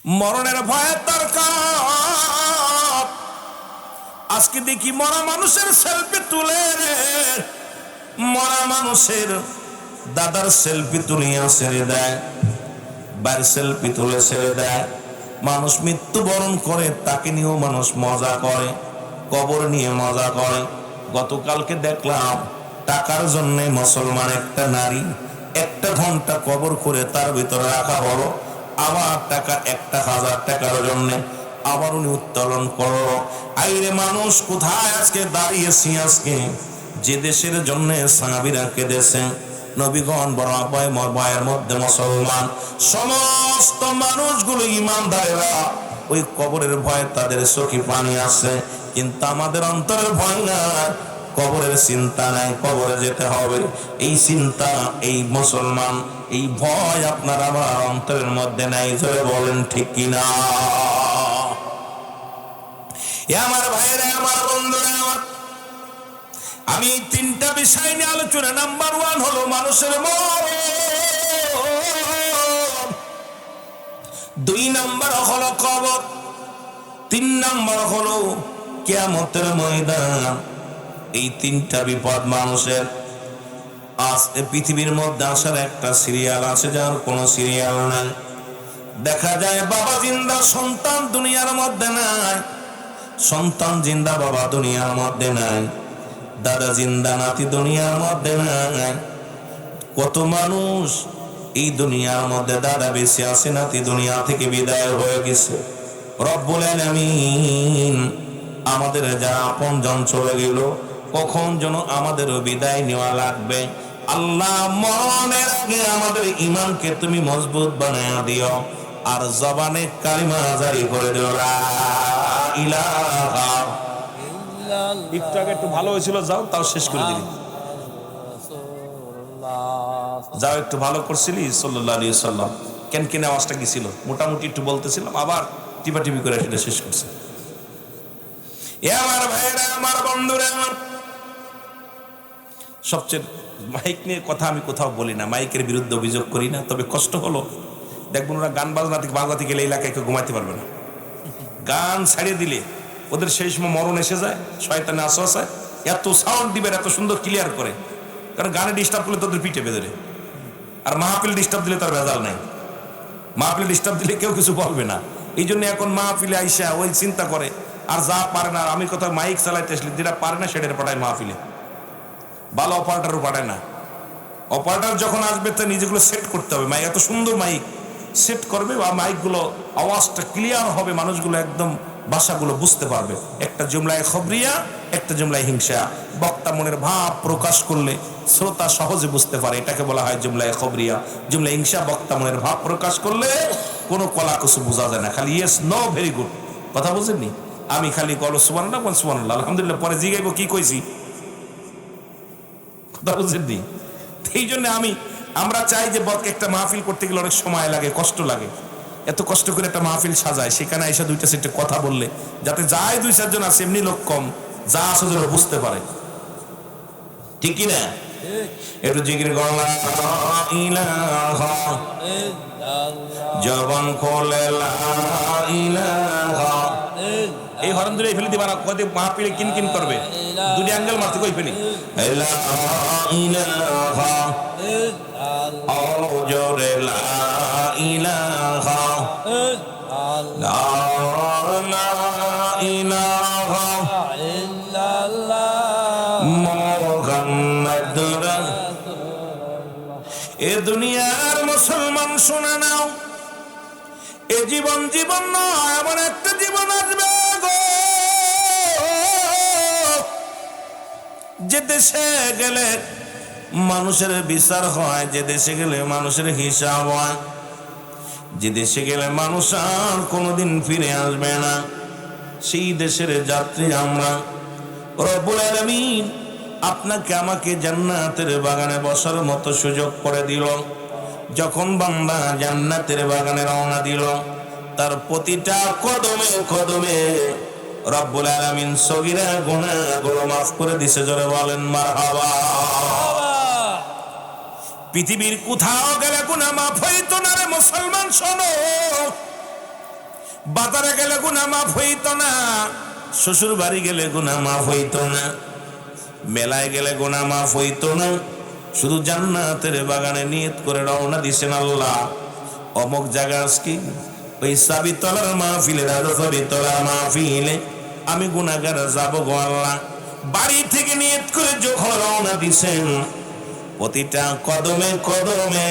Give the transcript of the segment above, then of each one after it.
মরণের ভয়ে তার কাপ। আজকে দেখি মরা মানুষের সেলফি তুলে, মরা মানুষের দাদার সেলফি তুলিয়া ছেড়ে দেয়, বাইরের সেলফি তুলে ছেড়ে দেয়। মানুষ মৃত্যুবরণ করে তাকে নিয়েও মানুষ মজা করে, কবর নিয়ে মজা করে। গতকালকে দেখলাম টাকার জন্য মুসলমান একটা নারী 1 ঘন্টা কবর করে তার ভিতরে রাখা হলো, আবার টাকা 1000 টাকার জন্য আবার উনি উত্তোলন করলো। আইরে মানুষ কোথায় আজকে দাঁড়িয়েছি? আজকে যে দেশের জন্য সাহাবীরা কেঁদেছেন, নবীগণ বড় ভয়ের মধ্যে মুসলমান সমস্ত মানুষগুলো ইমানদারেরা ওই কবরের ভয়ে তাদের চোখে পানি আসে, কিন্তু আমাদের অন্তরের ভয় না, কবরের চিন্তা নাই, কবরে যেতে হবে এই চিন্তা, এই মুসলমান এই ভয় আপনার আমার অন্তরের মধ্যে নাই। জোরে বলেন ঠিক কিনা? আমার ভাইরা, আমার বন্ধুরা, আমি 3টা বিষয় নিয়ে আলোচনা। নাম্বার 1 হলো মানুষের মরণ, 2 নাম্বার হলো কবর, 3 নাম্বার হলো কিয়ামতের ময়দান। এই 3টা বিপদ মানুষের। আজ পৃথিবীর মধ্যে আসার একটা সিরিয়াল আছে, যার কোনো সিরিয়াল নাই। দেখা যায় বাবা জিন্দা, সন্তান দুনিয়ার মধ্যে নাই, সন্তান জিন্দা, বাবা দুনিয়ার মধ্যে নাই, দাদা জিন্দা, নাতি দুনিয়ার মধ্যে নাই। কত মানুষ এই দুনিয়ার মধ্যে দাদা বেঁচে আছে, নাতি দুনিয়া থেকে বিদায় হয়ে গেছে। রব্বুল আলামিন আমাদের যারা আপনজন চলে গেল, কখন যেন আমাদেরও বিদায় নেওয়া লাগবে। আল্লাহ মরণের আগে আমাদের ঈমানকে তুমি মজবুত বানায়া দিও, আর জবানে কালিমা জারি করে দিও, লা ইলাহা। একটু আগে একটু ভালো হয়েছিল, যাও তাও শেষ করে দিলি, যাও একটু ভালো করছিলি সাল্লাল্লাহু আলাইহি সাল্লাম। কেন আওয়াজটা কি ছিল? মোটামুটি একটু বলতেছিলাম, আবার টিপাটিপি করে সেটা শেষ করছে। আমার ভাইরা, আমার বন্ধুরা, আমার সবচেয়ে মাইক নিয়ে কথা আমি কোথাও বলি না, মাইকের বিরুদ্ধে অভিযোগ করি না। তবে কষ্ট হলো, দেখবেন ওরা গান বাজনাতে গেলে এলাকায় কেউ ঘুমাইতে পারবে না। গান ছাড়িয়ে দিলে ওদের সেই সময় মরণ এসে যায়, শয়তানে আসে, এত সাউন্ড দিবে, এত সুন্দর ক্লিয়ার করে। কারণ গানে ডিস্টার্ব করলে তোদের পিঠে বেঁধে, আর মাহফিল ডিস্টার্ব দিলে তার ভেজাল নাই। মাহফিল ডিস্টার্ব দিলে কেউ কিছু বলবে না। এই জন্য এখন মাহফিলে আইসা ওই চিন্তা করে, আর যা পারে না, আমি কোথাও মাইক চালাইতে আসলে যেটা পারে না সেটার পাঠায় মাহফিলে, ভালো অপারেটারও পাঠায় না। অপারেটার যখন আসবে তা নিজেগুলো সেট করতে হবে, মাইক এত সুন্দর মাইক সেট করবে, বা মাইকগুলো আওয়াজটা ক্লিয়ার হবে, মানুষগুলো একদম ভাষাগুলো বুঝতে পারবে। একটা জুমলায় খবরিয়া, একটা জুমলায় হিংসা। বক্তা মনের ভাব প্রকাশ করলে শ্রোতা সহজে বুঝতে পারে, এটাকে বলা হয় জুমলায় খবরিয়া। জুমলায় হিংসা, বক্তা মনের ভাব প্রকাশ করলে কোনো কলা কিছু বোঝা যায় না, খালি ইয়েস নো ভেরি গুড, কথা বুঝেননি? আমি খালি কল সুবহানাল্লাহ, সুবহানাল্লাহ, আলহামদুলিল্লাহ, পরে জিগাইব কি কইছি, কথা বুঝেননি? এই জন্য আমরা চাই যে একটা মাহফিল করতে গেলে অনেক সময় লাগে, কষ্ট লাগে। এত কষ্ট করে একটা মাহফিল সাজায়, সেখানে এসে 2টা 4টে কথা বললে, যাতে যাই 2-4 জন আছে, এমনি লোক কম, যা আছে যেন বুঝতে পারে, ঠিক কিনা? একটু জিকির লা ইলাহা, জবান খোলে লা ইলাহা। এই হরন ধরে ফেলে দিবা না, কদে মাহফিলে কিন করবে, 2টি অ্যাঙ্গেল মারতে কই ফেলি, লা ইলাহা, জোরে লা ইলাহা, লা ইলাহা ইল্লাল্লাহ মুহাম্মাদুর রাসূলুল্লাহ। এ দুনিয়ার মুসলমান শুনে নাও, এ জীবন নয়, এমন একটা জীবন আসবে গো, যে দেশে গেলে মানুষের বিচার হয়, যে দেশে গেলে মানুষের হিসাব হয়, যে দেশে গেলে মানুষ আর কোনোদিন ফিরে আসবে না, সেই দেশের যাত্রী আমরা। রব্বুল আলামিন আপনাকে আমাকে জান্নাতের বাগানে বসার মতো সুযোগ করে দিল। যখন বান্দা জান্নাতের বাগানে রওনা দিল, তার প্রতিটা কদমে কদমে রব্বুল আলামিন সগীরা গুনাহগুলো মাফ করে দিয়েছে। জোরে বলেন মারহাবা। পৃথিবীর কোথাও গেলে গুনাহ মাফ হইতো না রে মুসলমান, শোনো, বাজারে গেলে গুনাহ মাফ হইত না, শ্বশুর বাড়ি গেলে গুনাহ মাফ হইত না, মেলায় গেলে গুনাহ মাফ হইত না। শুধু জান্নাতের বাগানে নিয়ত করে রওনা দিছেন আল্লাহ অমুক জায়গা আজকে ওই সাবিতলার মাহফিলে, সাবিতলার মাহফিলে আমি গুনাহগার যাব গো আল্লাহ। বাড়ি থেকে নিয়ত করে যখন রওনা দিছেন, প্রতিটা কদমে কদমে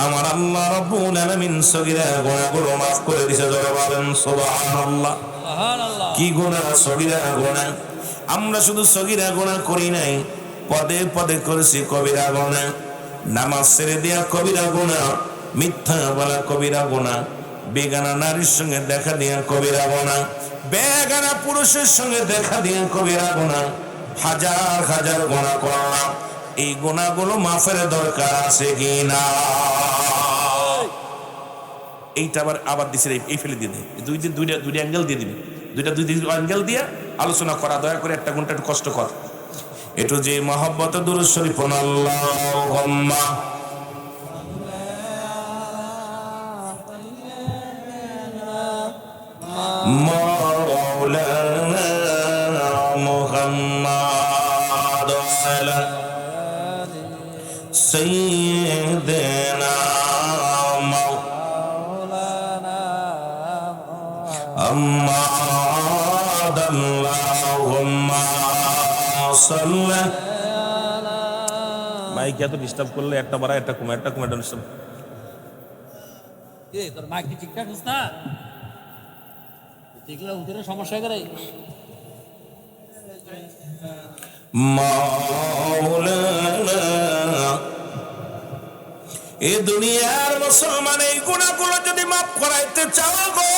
আমার আল্লাহ রাব্বুল আলামিন সগীরা গুনাহগুলো মাফ করে দিয়েছে। জোরে বলেন সুবহানাল্লাহ। সুবহানাল্লাহ। কি গুনাহ? সগীরা গুনাহ। আমরা শুধু সগীরা গুনাহ করি নাই, পদে পদে করেছি কবিরা গুনাহ। নামাজ ছেড়ে দেয়া কবিরা গুনাহ, মিথ্যা বলা কবিরা গুনাহ, বেগানা নারীর সঙ্গে দেখা দেয়া কবিরা গুনাহ, বেগানা পুরুষের সঙ্গে দেখা দেয়া কবিরা গুনাহ, হাজার হাজার গুনাহ করলাম। এই গুনাহগুলো মাফের দরকার আছে কি না? এইটা আবার দিছে, এই ফেলে দিয়ে দেয়। দুইটা অ্যাঙ্গেল দিয়ে দিবি, দুইটা অ্যাঙ্গেল দিয়ে আলোচনা করা। দয়া করে একটা ঘন্টা একটু কষ্ট কর, একটু যে মহব্বত দুরূদ শরীফ পড়ুন। আল্লাহুম্মা মাওলানা মুহাম্মাদ সাইয়্যিদিনা মাওলানা মুহাম্মাদ আল্লাহুম্মা সাল্লি। মাইক এত ডিস্টার্ব করলে একটা বাড়া একটা কমে একটা ডিস্টার্ব। তোর মাইক কি ঠিকঠাক হচ্ছে না? দেখলে ওদের সমস্যা করে। মাওলানা এই দুনিয়ার মুসলমান এই গুনাহগুলো যদি মাফ করাইতে চাও গো,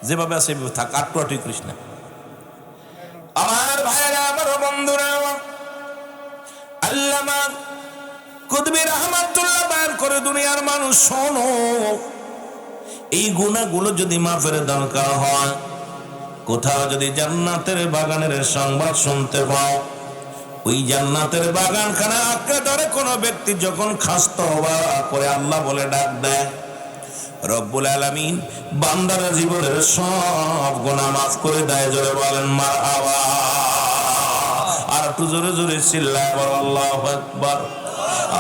যেভাবে আছে থাক, আটটু করিস না। আমার ভাইরা, আমার বন্ধুরা, আল্লামা কুতুবী রাহমাতুল্লাহ বয়ান করে, দুনিয়ার মানুষ শোনো, এই গুনাহগুলো যদি মাফের দরকার হয়, কোথাও যদি জান্নাতের বাগানের সংবাদ শুনতে পাও, ওই জান্নাতের বাগানখানা আঁকড়ে ধরে কোনো ব্যক্তি যখন খাস তওবা করে আল্লাহ বলে ডাক দেয়, রব্বুল আলামিন বান্দার জীবনের সব গুনাহ মাফ করে দেয়। জোরে বলেন মারহাবা। আর একটু জোরে জোরে চিল্লায় বল আল্লাহু আকবার।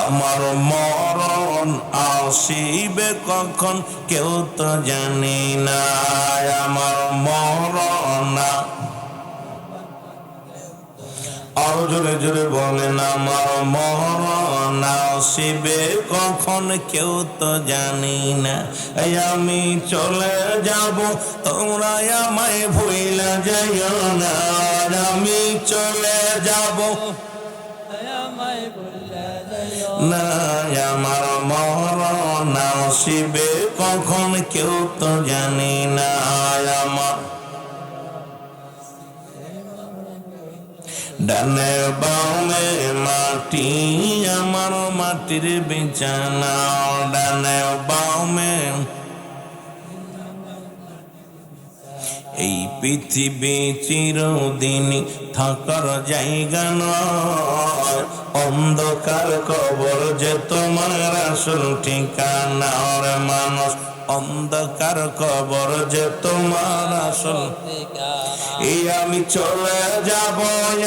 আমার মরণ আসিবে কখন কেউ তো জানি না, আমার মরণ। আর জোরে জোরে বলেন আমার মরণ আসিবে কখন কেউ তো জানি না। আমি চলে যাব তোমরা আমায় ভুইলা যাইও না, আমি চলে যাব না, আমার মরণ আসিবে কখন কেউ তো জানি না। আমার ডানে বামে মাটি, আমার মাটির বিছানা, ডানে বামে এই পৃথিবী চিরদিন থাকার জায়গা নয়, অন্ধকার কবর যে তোমার আসল ঠিকানা। ওরে মানুষ, অন্ধকার কবর যে তোমার আসল ঠিকানা। এই আমি চলে যাব,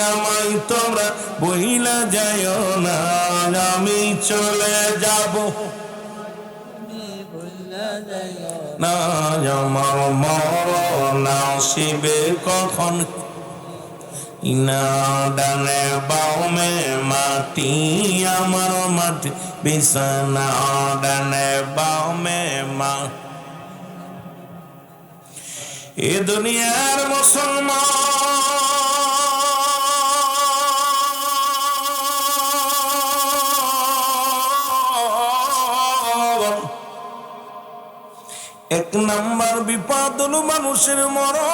আমায় তোমরা বহিলা যাইও না, আমি চলে যাব না, আমার মরণ আসিবে কখন ইনা। ডানে বামে মাটি, আমার মাটি বিছানা, ডানে বামে মা। এ দুনিয়ার মুসলমান এক নাম্বার বিপদ হলো মানুষের মরণ।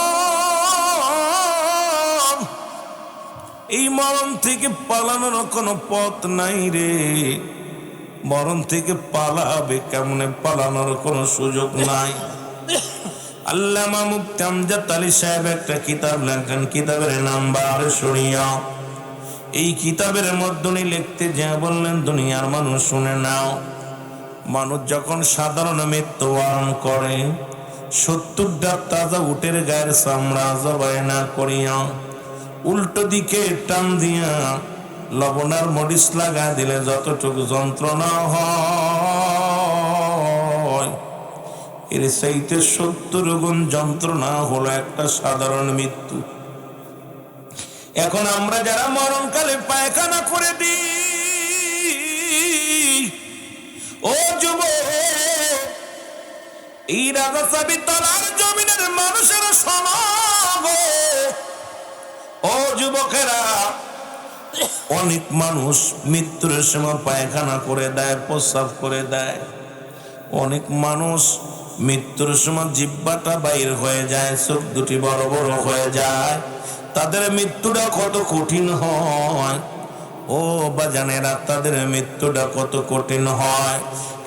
এই মরণ থেকে পালানোর কোনো পথ নাই রে, মরণ থেকে পালাবে কেমনে, পালানোর কোনো সুযোগ নাই। আল্লামা মুফতি আমজাদ আলী সাহেব একটা কিতাব লেখেন, কিতাবের নাম বারে শরিয়া। এই কিতাবের মধ্যে লিখতে যা বললেন দুনিয়ার মানুষ শুনে নাও, মানুষ যখন সাধারণ মৃত্যুবরণ করে 70টা তাজা উটের গায়ের চামড়া জবাই না করিয়া উল্টো দিকে টান দিয়া লবণার মরিচ লাগা দিলে যতটুকু যন্ত্রণা হয় এর চাইতে 70 গুণ যন্ত্রণা হলো একটা সাধারণ মৃত্যু। এখন আমরা যারা মরণকালে পায়খানা করে দিই, ও যুবক, এই রাজা চাবি তলার জমিনের মানুষের সমাগ, ও যুবকেরা, অনেক মানুষ মৃত্যুর সময় পায়খানা করে দেয়, প্রস্রাব করে দেয়। অনেক মানুষ মৃত্যুর সময় জিহ্বাটা বাইর হয়ে যায়, চোখ দুটি বড় বড় হয়ে যায়। তাদের মৃত্যুটা কত কঠিন হয়, ও বাজানেরা, তাদের মৃত্যুটা কত কঠিন হয়।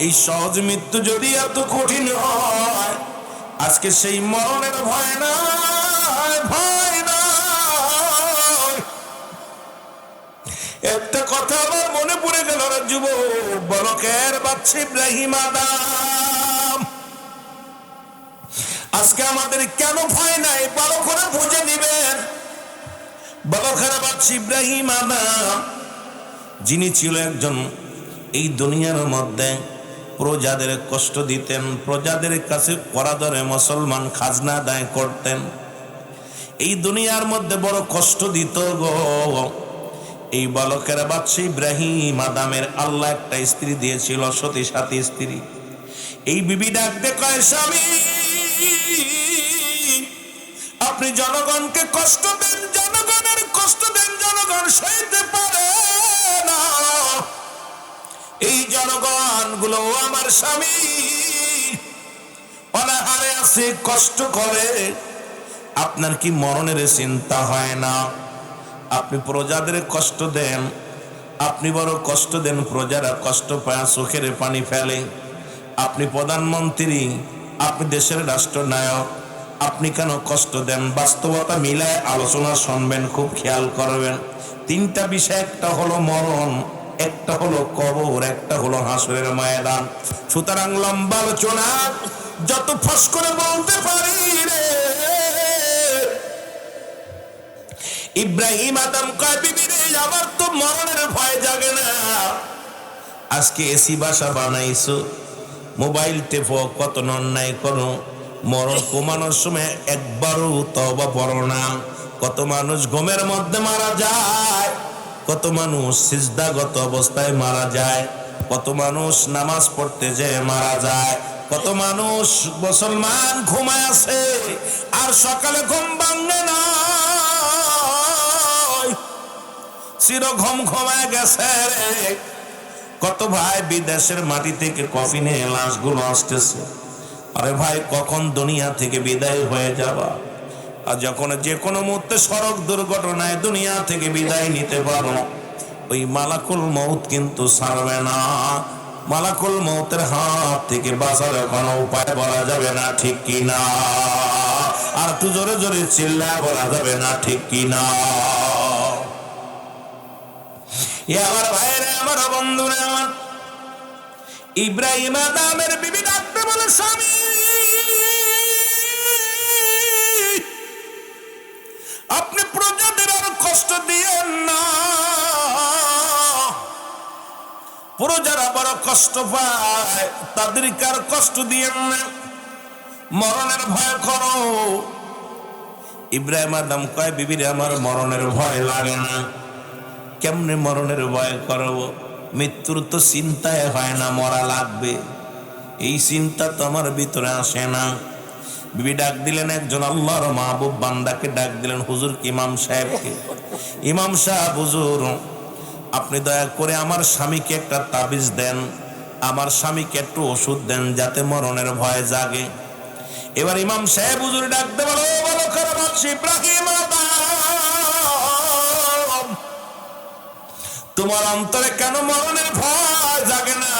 এই সহজ মৃত্যু যদি এত কঠিন হয়, আজকে সেই মরণের ভয় না, ভয় না। একটা কথা আমার মনে পড়ে গেল, যুবক, বলকের বাচ্চা ইব্রাহিম আদম। আজকে আমাদের কেন ভয় নাই, ভালো করে বুঝে নিবেন। বলকের বাচ্চা ইব্রাহিম আদম, যিনি ছিল একজন এই দুনিয়ার মধ্যে প্রজাদের কষ্ট দিতেন, প্রজাদের কাছে করাদরে মুসলমান খাজনা আদায় করতেন, এই দুনিয়ার মধ্যে বড় কষ্ট দিত গো। এই বালকের বাচ্চা ইব্রাহিম আদমের আল্লাহ একটা স্ত্রী দিয়েছিল, সতী সাথী স্ত্রী। এই বিবি ডাকতে কয়, স্বামী, আপনি জনগণকে কষ্ট দেন, জনগণের কষ্ট দেন, জনগণ সইতে পারে না। এই জনগণ গুলো আমার স্বামী অনাহারে আছে, কষ্ট করে, আপনার কি মরণের চিন্তা হয় না? আপনি প্রজাদের কষ্ট দেন, আপনি বড় কষ্ট দেন, প্রজারা কষ্ট পায়, চোখের পানি ফেলে। আপনি প্রধানমন্ত্রী, আপনি দেশের রাষ্ট্রনায়ক, আপনি কেন কষ্ট দেন? বাস্তবতা মিলায় আলোচনা শুনবেন, খুব খেয়াল করবেন। তিনটা বিষয়, একটা হলো মরণ, একটা হলো কবর, একটা হলো হাসরের ময়দান। সুতরাং লম্বা আলোচনা যত ফস করে বলতে পারি রে। ইব্রাহিম আদম কয়, বিবি রে, আমার তো মরণের ভয় জাগে না। আজকে এসি বাসা বানাইছো, মোবাইল টেপো, কত অন্যায় করো, মরণ কমানোর সময় একবারও তওবা পড়ো না। কত মানুষ ঘুমের মধ্যে মারা যায়, কত মানুষ সিজদাগত অবস্থায় মারা যায়, কত মানুষ নামাজ পড়তে যেয়ে মারা যায়, কত মানুষ মুসলমান ঘুমায় আছে আর সকালে ঘুম ভাঙে না, চির ঘুম ঘুমায় গেছে রে। কত ভাই বিদেশের মাটি থেকে কফিনে লাশগুলো আসতেছে। আরে ভাই, কখন দুনিয়া থেকে বিদায় হয়ে যাবা? আর যখন যে কোনো মুহূর্তে সড়ক দুর্ঘটনায় দুনিয়া থেকে বিদায় নিতে পারো, ওই মালাকুল মউত কিন্তু ছাড়বে না। মালাকুল মউতের হাত থেকে বাঁচার কোনো উপায় বলা যাবে না, ঠিক কি না? আর একটু জোরে জোরে চিল্লায় বলা যাবে না, ঠিক কি না? আমার ভাইরা, আমার বন্ধুরা, আমার ইব্রাহিম আদমের বিবি ডাকতে বলে, স্বামী, আপনি প্রজাদের আর কষ্ট দিয়েন না, প্রজারা বড় কষ্ট পায়, তাদেরকে আর কষ্ট দিয়েন না, মরণের ভয় করো। ইব্রাহিম আদম কয়, বিবিরে, আমার মরণের ভয় লাগে না। কেমনে মরণের ভয় করব? মৃত্যুর তো চিন্তায় হয় না, মরা লাগবে, এই চিন্তা তো আমার ভিতরে আসে না। বিবি ডাক দিলেন একজন আল্লাহর মাহবুব বান্দাকে, ডাক দিলেন হুজুর ইমাম সাহেবকে। ইমাম সাহেব, হুজুর, আপনি দয়া করে আমার স্বামীকে একটা তাবিজ দেন, আমার স্বামীকে একটু ওষুধ দেন, যাতে মরণের ভয় জাগে। এবার ইমাম সাহেব হুজুর ডাকতে বলো, বলো বাদশা ইব্রাহিম আদম, তোমার অন্তরে কেন মরণের ভয় জাগে না?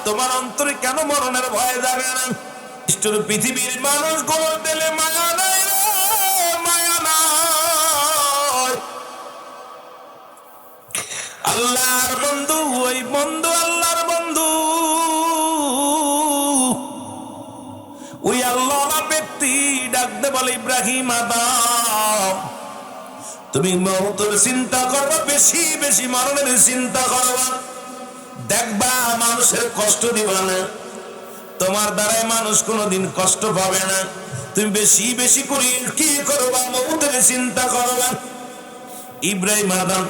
তোমার অন্তরে কেন মরণের ভয় জাগে না? পৃথিবীর মানুষ গোল দিলে মায়া নাই রে, মায়া নাই। আল্লাহর বন্ধু, ওই বন্ধু আল্লাহর বন্ধু, ওই আল্লাহওয়ালা ব্যক্তি ডাকতে বলে, ইব্রাহিম আদম, তুমি মওতের চিন্তা করবা, বেশি বেশি মরণের চিন্তা করবা, দেখবা মানুষের কষ্ট দিবা না, তোমার দ্বারাই মানুষ কোনোদিন কষ্ট পাবে না, তুমি বেশি বেশি করে কি করবা, মওতের চিন্তা করবা। ইব্রাহিম আদম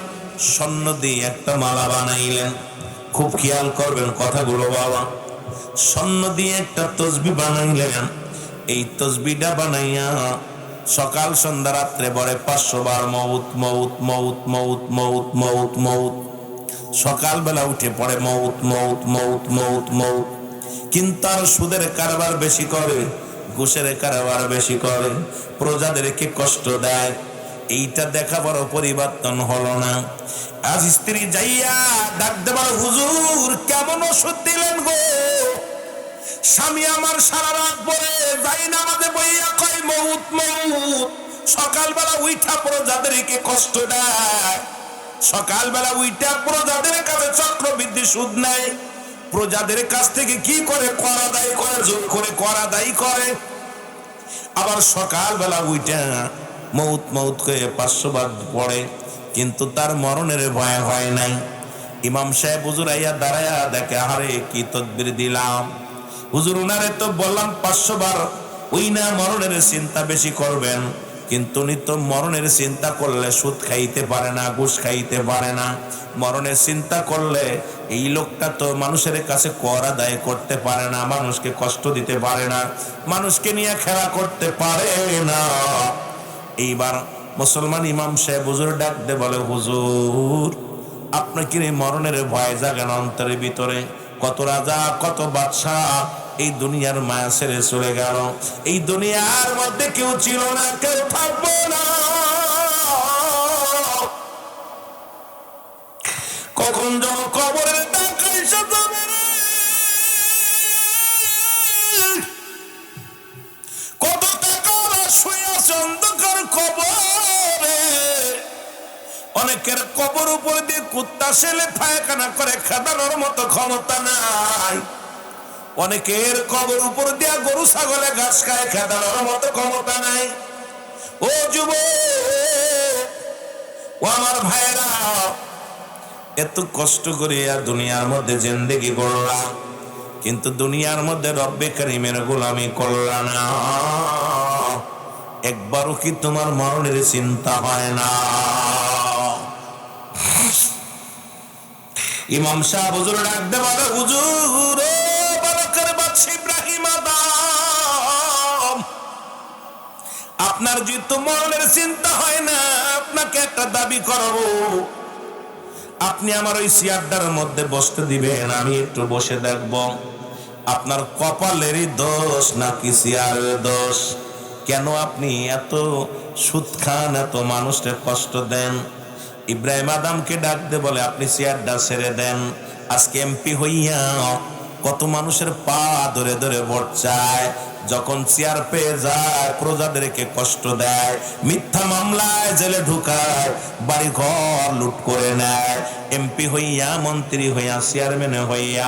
স্বর্ণ দিয়ে একটা মালা বানাইলেন। খুব খেয়াল করবেন কথাগুলো বাবা। স্বর্ণ দিয়ে একটা তসবি বানাইলেন। এই তসবিটা বানাইয়া সকাল সন্ধ্যা রাত্রে বলে 500 বার মউত মউত মউত মউত মউত মউত মউত। সকালবেলা উঠে পড়ে মউত মউত মউত মউত মউত। কিন্তু আর সুদের কারবার বেশি করে, ঘুষের কারবার বেশি করে, প্রজাদেরকে কষ্ট দেয়। এইটা দেখা বড় পরিবর্তন হলো না। আজ স্ত্রী যাইয়া ডাক দেবার, হুজুর কেমন ওষুধ দিলেন গো? স্বামী আমার সারা রাত পরে যাই না আমাদের বইয়া কয় মউত মউত। সকালবেলা উইঠা প্রজাদেরকে কষ্ট দেয়, সকালবেলা উইঠা প্রজাদের কাছে চক্রবৃদ্ধি সুদ নেয়, প্রজাদের কাছ থেকে কি করে করা দায়ী করে, জোর করে করা দায়ী করে। আবার সকালবেলা উইঠা মউত মউত করে 500 বার পড়ে, কিন্তু তার মরণের ভয় হয় নাই। ইমাম সাহেব হুজুর আইয়া দাঁড়ায়া দেখে, আরে কি তদবির দিলাম হুজুর, উনারে তো বললাম 500 বার, ওই না মরণের চিন্তা বেশি করবেন, কিন্তু উনি তো মরণের চিন্তা করলে সুদ খাইতে পারে না, ঘুষ খাইতে পারে না। মরণের চিন্তা করলে এই লোকটা তো মানুষের কাছে কর আদায় করতে পারে না, মানুষকে কষ্ট দিতে পারে না, মানুষকে নিয়ে খেলা করতে পারে না। এইবার মুসলমান ইমাম সাহেব হুজুর ডাক দে বলে, হুজুর আপনার কি মরণের ভয় জাগেন অন্তরের ভিতরে? কত রাজা কত বাদশাহ এই দুনিয়ার মায়া ছেড়ে চলে গেল, এই দুনিয়ার মধ্যে কেউ ছিল না, কেউ থাকবো না। কখন যেন কবরের ডাক এসে যাবে রে। কত টাকা শুয়ে আছে অন্ধকার কবরে। অনেকের কবর উপর দিয়ে কুত্তা ছেলে পায়খানা করে খেদানোর মতো ক্ষমতা নাই। অনেকের কবর উপর দিয়া গরু ছাগলে ঘাস খায়, খেদানোর মতো ক্ষমতা নাই। ও যুবক, ও আমার ভাইরা, এত কষ্ট করে দুনিয়ার মধ্যে জিন্দেগি গড়লাম, কিন্তু দুনিয়ার মধ্যে রব্বে কারিমের গোলামি করলাম না। একবারও কি তোমার মরণের চিন্তা হয় না? ইমাম সাহেব হুজুর ডাকতে বলে, হুজুর ও বালকের বাদশা ইব্রাহিম আদম, আপনার যেহেতু মরণের চিন্তা হয় না, আপনাকে একটা দাবি করব। আপনি আমার ওই চেয়ারটার মধ্যে বসতে দিবেন, আমি একটু বসে দেখব আপনার কপালেরই দোষ নাকি চেয়ারের দোষ। কেন আপনি এত সুদ খান, এত মানুষকে কষ্ট দেন? ইব্রাহিম আদমকে ডাকতে বলে, আপনি চেয়ারটা ছেড়ে দেন। আজকে এমপি হইয়া কত মানুষের পা ধরে ধরে ভোট চায়, যখন চেয়ার পেয়ে যায় প্রজাদেরকে কষ্ট দেয়, মিথ্যা মামলায় জেলে ঢুকায়, বাড়ি ঘর লুট করে নেয়। এমপি হইয়া, মন্ত্রী হইয়া, চেয়ারম্যান হইয়া,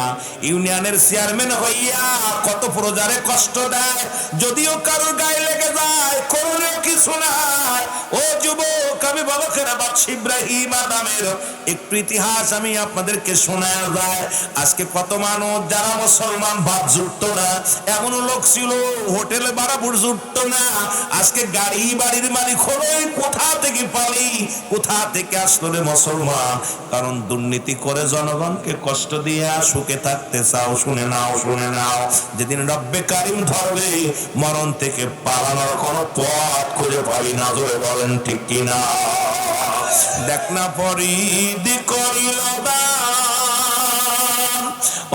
ইউনিয়নের চেয়ারম্যান হইয়া কত প্রজারে কষ্ট দেয়। যদিও কারোর গায়ে লেগে যায়, করলেও কিছু নাই। ও যুবক, আমি বালকেরা বাদশা ইব্রাহিম আদমের একটু ইতিহাস আমি আপনাদেরকে শোনায় যায়। আজকে কত মানুষ যারা মুসলমান ভাত জুটতো না, এমন লোক ছিল হোটেলে বারাবুর জুটতো না, আজকে গাড়ি বাড়ির মালিক হলো। কোথা থেকে পালি, কোথা থেকে আসলো রে মুসলমান? কারণ দুর্নীতি করে জনগণকে কষ্ট দিয়ে সুখে থাকতে চাও। শুনে নাও, শুনে নাও, যেদিন রব্বে কারিম ধরবে, মরণ থেকে পালানোর কোনো পথ খুঁজে পাবি না। জোরে বলেন ঠিক কিনা? দেখ না পরিদি করিল দান,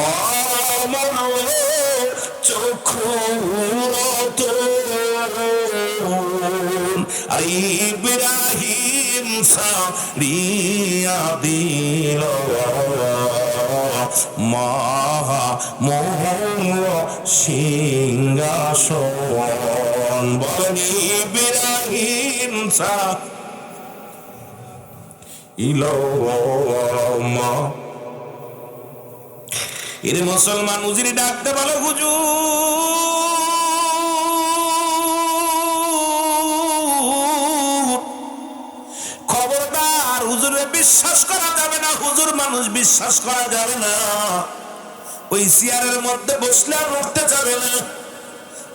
অমর চক্ষু ইব্রাহিম সারিয়া দিল মহা মোহ সিংহাসন। বলেন ইব্রাহিম এর মুসলমান উজিরি ডাকতে বলো, হুজুর মানুষ বিশ্বাস করা যাবে না, ওই চেয়ারের মধ্যে বসলে আর উঠতে যাবে না।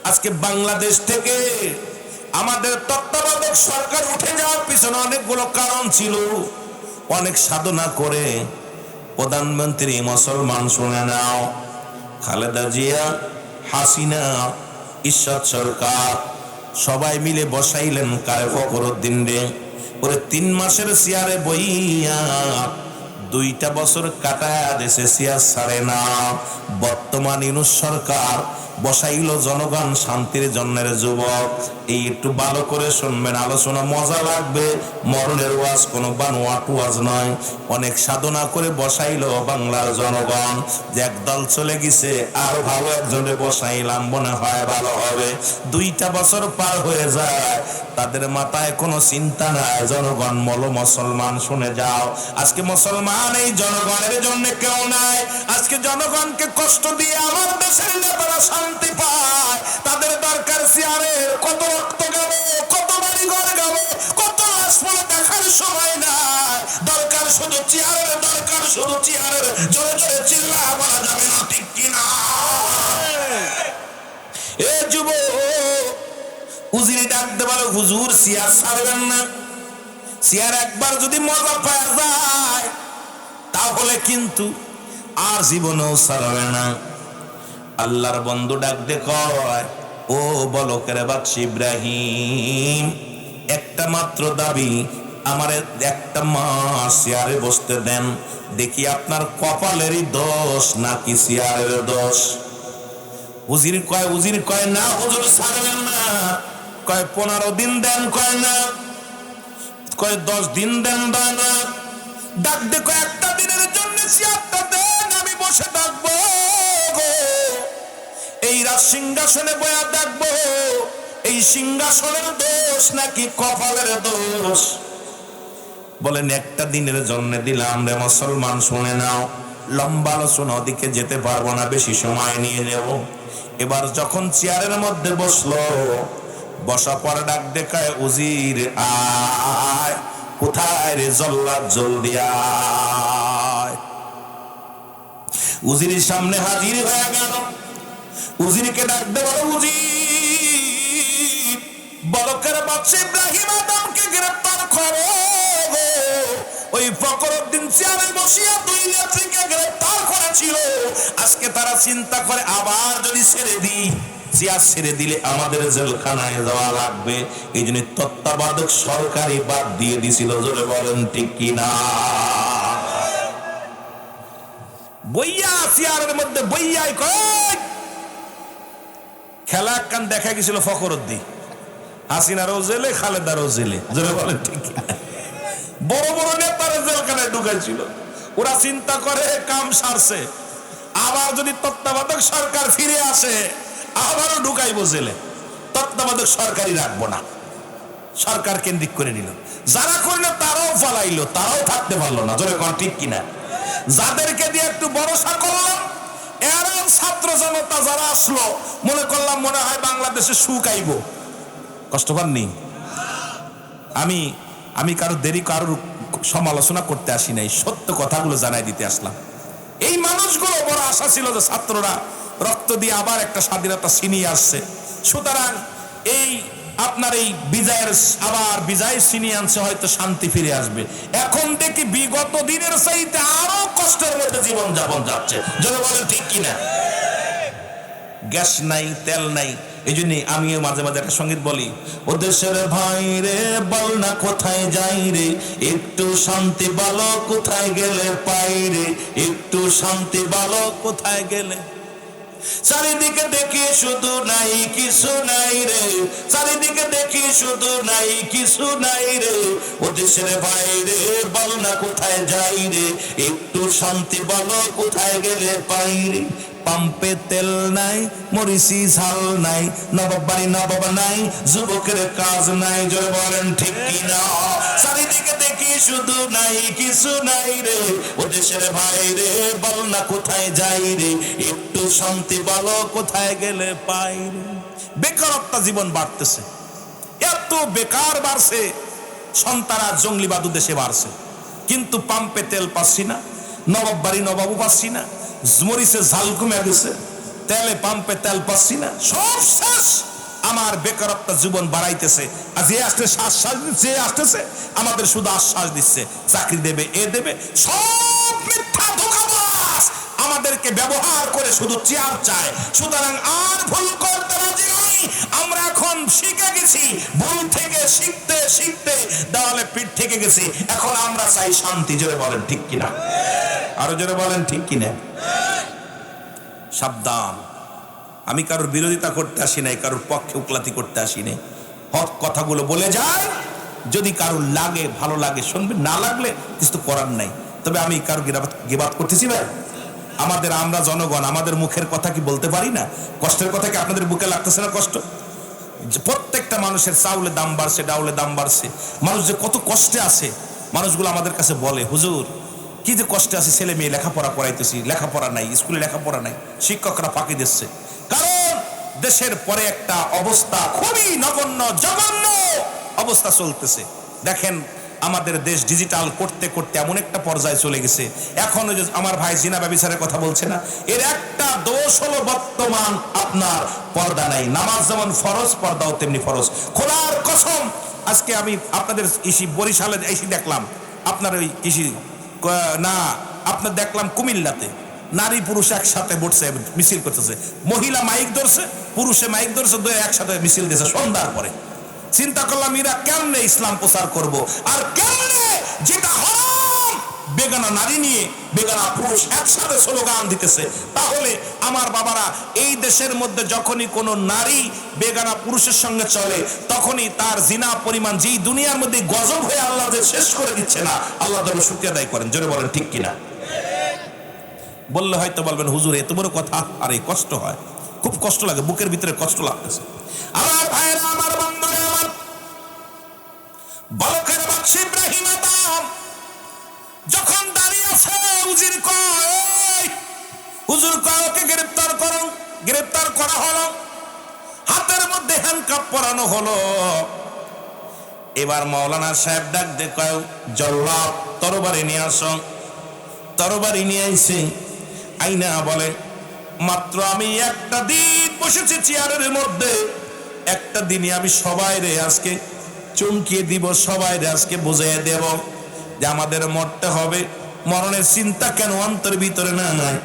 আজকে বাংলাদেশ থেকে আমাদের তত্ত্বাবধায়ক সরকার উঠে যাওয়ার পিছনে অনেকগুলো কারণ ছিল। অনেক সাধনা করে প্রধানমন্ত্রী মুসলমান, শুনে নাও, খালেদা জিয়া, হাসিনা, ঈশ্বর সরকার সবাই মিলে বসাইলেন কারে ফখরুদ্দিন রে। ওরে 3 মাসের চেয়ারে বইয়া 2টা বছর কাটায় দেশে চেয়ার ছাড়ে না। বর্তমান ইউনূস সরকার বসাইল জনগণ শান্তির জন্যের যুবক। এই একটু ভালো করে শুনবেন, আলোচনা মজা লাগবে। মরণের ওয়াজ কোনো বানোয়াট ওয়াজ নয়। অনেক সাধনা করে বসাইল বাংলার জনগণ, যে একদল চলে গেছে আর ভালো একজনে বসাইলাম, মনে হয় ভালো হবে। 2টা বছর পার হয়ে যায়, তাদের মাথায় কোনো চিন্তা নাই। জনগণ বলো মুসলমান, শুনে যাও, আজকে মুসলমান এই জনগণের জন্য কেউ নাই। আজকে জনগণকে কষ্ট দিয়ে আমার দেশের নেতারা শান্তি পায়। তাদের দরকার চেয়ারে কত রক্ত গেল, কত বাড়ি ঘর গেল, কত লাশ পড়ে দেখার সময় নাই। দরকার শুধু চেয়ারের, দরকার শুধু চেয়ারের। জোরে জোরে চিল্লা বলা যাবে না, ঠিক কিনা? এ যুবক, উজিরে ডাকতে পারো, হুজুর চেয়ার ছাড়বেন না। চেয়ার একবার যদি মজা পাওয়া যায় তাহলে কিন্তু আর জীবনেও ছাড়বে না। আল্লাহর বন্ধু ডাক দে কয়, ও বলকের বাদশা ইব্রাহিম, একটা মাত্র দাবি, আমারে একটা মাস চেয়ারে বসতে দেন, দেখি আপনার কপালেরই দোষ নাকি চেয়ারের দোষ। উজির কয় না হুজুর ছাড়বেন না। কয় 15 দিন দেন, কয় না। কয় 10 দিন দেন, দেয় না। ডাক দে কয়, একটা দিনের জন্য চেয়ারটা দেন, আমি বসে থাকবো গো। এই রাজ সিংহাসনে বয়া দেখবো, এই সিংহাসনের দোষ নাকি কপালের দোষ। বলেন একটা দিনের জন্য দিলাম রে মুসলমান, শুনে নাও। লম্বা আলোচনা, ওদিকে যেতে পারবো না, বেশি সময় নিয়ে নেব। এবার যখন চেয়ারের মধ্যে বসলো, বসা পরে ডাক দেখায়, উজির আয়, কোথায় রে জল্লাদ, জলদি আয়। উজিরের সামনে হাজির হয়ে গেল। উজিরকে ডাক দে, বলো উজির, বলকের বাদশা ইব্রাহিম আদমকে গ্রেফতার করো। ওই ফখরুদ্দিন চেয়ারে বসিয়া 2 নেত্রীকে গ্রেফতার করেছিল। আজকে তারা চিন্তা করে, আবার যদি ছেড়ে দিই, চেয়ার ছেড়ে দিলে আমাদের জেলখানায় যাওয়া লাগবে। এই জন্য তত্ত্বাবধায়ক সরকারি বাদ দিয়ে দিছিল। জোরে বলেন ঠিক কিনা? বইয়া চেয়ারের মধ্যে বইয়াই কয়, খেলা কান দেখা গেছিল ফখরুদ্দিন, হাসিনারও জেলে, খালেদারও জেলে। জোরে বলেন ঠিক কিনা? বড় বড় নেতারা জেলখানায় ঢুকাইছিল। ওরা চিন্তা করে কাম সারছে, আবার যদি তত্ত্বাবধায়ক সরকার ফিরে আসে আবারও ঢুকাইবো জেলে। তত্ত্বাবধায়ক সরকারই রাখবো না, সরকার কেন্দ্রিক করে নিল। যারা করলো তারাও পালাইলো, তারাও থাকতে পারলো না। জোরে কোন ঠিক কিনা? যাদেরকে দিয়ে একটু ভরসা করলাম, এরা ছাত্র জনতা যারা আসলো, মনে করলাম মনে হয় বাংলাদেশে সুখ আইব। কষ্ট পাননি? আমি কারোর সমালোচনা করতে আসি নাই, সত্য কথাগুলো জানাই দিতে আসলাম। এই মানুষগুলো বড় আশা ছিল যে ছাত্ররা রক্ত দিয়ে আবার একটা স্বাধীনতা ছিনিয়ে আসছে, সুতরাং এই আপনার এই বিজয়ের আবার বিজয় ছিনিয়ে আনছে, হয়তো শান্তি ফিরে আসবে। এখন দেখি বিগত দিনের চাইতে আরো কষ্টের মধ্যে জীবন যাপন যাচ্ছে। যদি বলেন ঠিক কিনা? গ্যাস নাই, তেল নাই। এই জন্য আমিও মাঝে মাঝে একটা সঙ্গীত বলি, ও দেশের ভাই রে, বল না কোথায় যাই রে, একটু শান্তি বলো কোথায় গেলে পাই রে, একটু শান্তি বলো কোথায় গেলে। চারিদিকে দেখি শুধু নাই কিছু নাই রে, চারিদিকে দেখি শুধু নাই কিছু নাই রে, ও দেশের ভাই রে, বল না কোথায় যাই রে, একটু শান্তি বলো কোথায় গেলে পাই রে। পাম্পে তেল নাই, মরিচি ঝাল নাই, নবাব বাড়ি নবাব নাই, যুবকের কাজ নাই। জয় বলেন ঠিক কিনা? চারিদিকে দেখি শুধু নাই কিছু নাই রে, ও দেশের ভাই রে, বল না কোথায় যাই রে, একটু শান্তি বলো কোথায় গেলে পাই রে। বেকারত্ব জীবন বাড়তেছে, এত বেকার বাড়ছে, সন্তান জঙ্গলিবাদ দেশে বাড়ছে, কিন্তু পাম্পে তেল পাচ্ছি না, নবাব বাড়ি নবাবও পাচ্ছি না, মরিচে ঝাল কমে গেছে, তেলে পাম্পে তেল পাচ্ছি না, সব শেষ। আমার বেকারত্ব জীবন বাড়াইতেছে। আর যে আসতেছে আশ্বাস যে আসতেছে আমাদের শুধু আশ্বাস দিচ্ছে চাকরি দেবে, এ দেবে, সব মিথ্যা ধোঁকাবাজ। আমাদেরকে ব্যবহার করে শুধু চেয়ার চায়। সুতরাং আর ভুল করতে রাজি নই। আমরা এখন শিখে গেছি, ভুল থেকে শিখতে শিখতে দেওয়ালে পিঠ থেকে গেছি। এখন আমরা চাই শান্তি। জোরে বলেন ঠিক কিনা? আরো জোরে বলেন ঠিক কিনা? সাবধান, আমি কারোর বিরোধিতা করতে আসি নাই, কারোর পক্ষে উকলাতি করতে আসি নাই। হক কথাগুলো বলে যায়, যদি কারোর লাগে ভালো লাগে শুনবে, না লাগলে কিছু করার নাই। তবে আমি কারোর গিবাত করতেছি ভাই? আমরা জনগণ, আমাদের মুখের কথা কি বলতে পারি না? কষ্টের কথা কি আপনাদের বুকে লাগতেছে না? কষ্ট প্রত্যেকটা মানুষের, চাউলের দাম বাড়ছে, ডাউলের দাম বাড়ছে, মানুষ যে কত কষ্টে আছে, মানুষগুলো আমাদের কাছে বলে হুজুর কি যে কষ্টে আছে, ছেলে মেয়ে লেখাপড়া করাইতেছি, লেখাপড়া নাই, স্কুলে লেখাপড়া নাই, শিক্ষকরা ফাঁকি দিচ্ছে। কারণ দেশের পরে একটা অবস্থা, খুবই নগণ্য জঘন্য অবস্থা চলতেছে। দেখেন আমাদের দেশ ডিজিটাল করতে করতে এমন একটা পর্যায়ে চলে গেছে। এখন ওই যে আমার ভাই জিনা ব্যভিচারের কথা বলছে না, এর একটা দোষ হলো বর্তমান আপনার পর্দা নাই। নামাজ যেমন ফরজ, পর্দাও তেমনি ফরজ। খোলার কসম, আজকে আমি আপনাদের বরিশালে এসে দেখলাম, আপনার ওই না আপনার দেখলাম কুমিল্লাতে নারী পুরুষ একসাথে বসে মিছিল করতেছে। মহিলা মাইক ধরছে, পুরুষে মাইক ধরছে, একসাথে মিছিল দিয়েছে সন্ধ্যার পরে। চিন্তা করলাম এরা কেমনে ইসলাম প্রচার করব, আর কেমনে যেটা হারাম বেগানা নারী নিয়ে বেগানা পুরুষ একসাথে স্লোগান দিতেছে। তাহলে আমার বাবারা, এই দেশের মধ্যে যখনই কোনো নারী বেগানা পুরুষের সঙ্গে চলে, তখনই তার জিনা পরিমাণ যেই দুনিয়ার মধ্যে গজব হয়ে আল্লাহ যে শেষ করে দিচ্ছে না, আল্লাহ যেন শুকরিয়া আদায় করেন। জোরে বলেন ঠিক কিনা? বললে হয়তো বলবেন হুজুর এত বড় কথা, আর এই কষ্ট হয়, খুব কষ্ট লাগে, বুকের ভিতরে কষ্ট লাগতেছে। আমার ভাইরা, আমার বন্ধুরা, আমার বলকের বাদশা ইব্রাহিম আদম যখন দাঁড়িয়ে আছে, হুজুর কয় ওকে গ্রেফতার করুন। গ্রেফতার করা হলো, হাতের মধ্যে হ্যান্ডকাপ পরানো হলো। এবার মাওলানা সাহেব ডাক দে কয় জল্লাদ তরবারি নিয়ে আসো। তরবারি নিয়ে আইছে, আইনা বলে মাত্র আমি একটা দিন বসেছি চেয়ারের মধ্যে, একটা দিনই আমি সবাই রে আজকে চমকিয়ে দিব, সবাই রে আজকে বুঝিয়ে দেব যে আমাদের মরতে হবে। মরণের চিন্তা কেন অন্তর ভিতরে না নাই,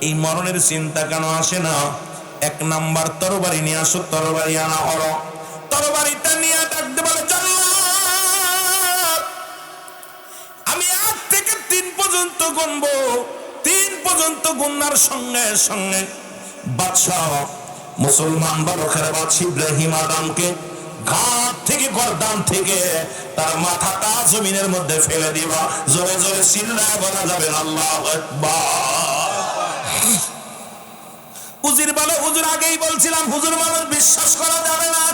এই মরণের চিন্তা কেন আসে না? এক নাম্বার তরবারি নিয়ে আসো। তরবারি আনা হলো, তরবারিটা নিয়ে ডাকতে বলে জল্লাদ আমি 1 থেকে 3 পর্যন্ত গুনবো। 3 পর্যন্ত গুনার সঙ্গে সঙ্গে বাদশা মুসলমান বালকের বাদশা ইব্রাহিম আদমকে ঘাট থেকে গর্দান থেকে তার মাথাটা জমিনের মধ্যে ফেলে দিবা। জোরে জোরে চিল্লায় বলা যাবে আল্লাহু আকবার। হুজুর বলে হুজুর আগেই বলছিলাম হুজুর মানুষ বিশ্বাস করা যাবে না।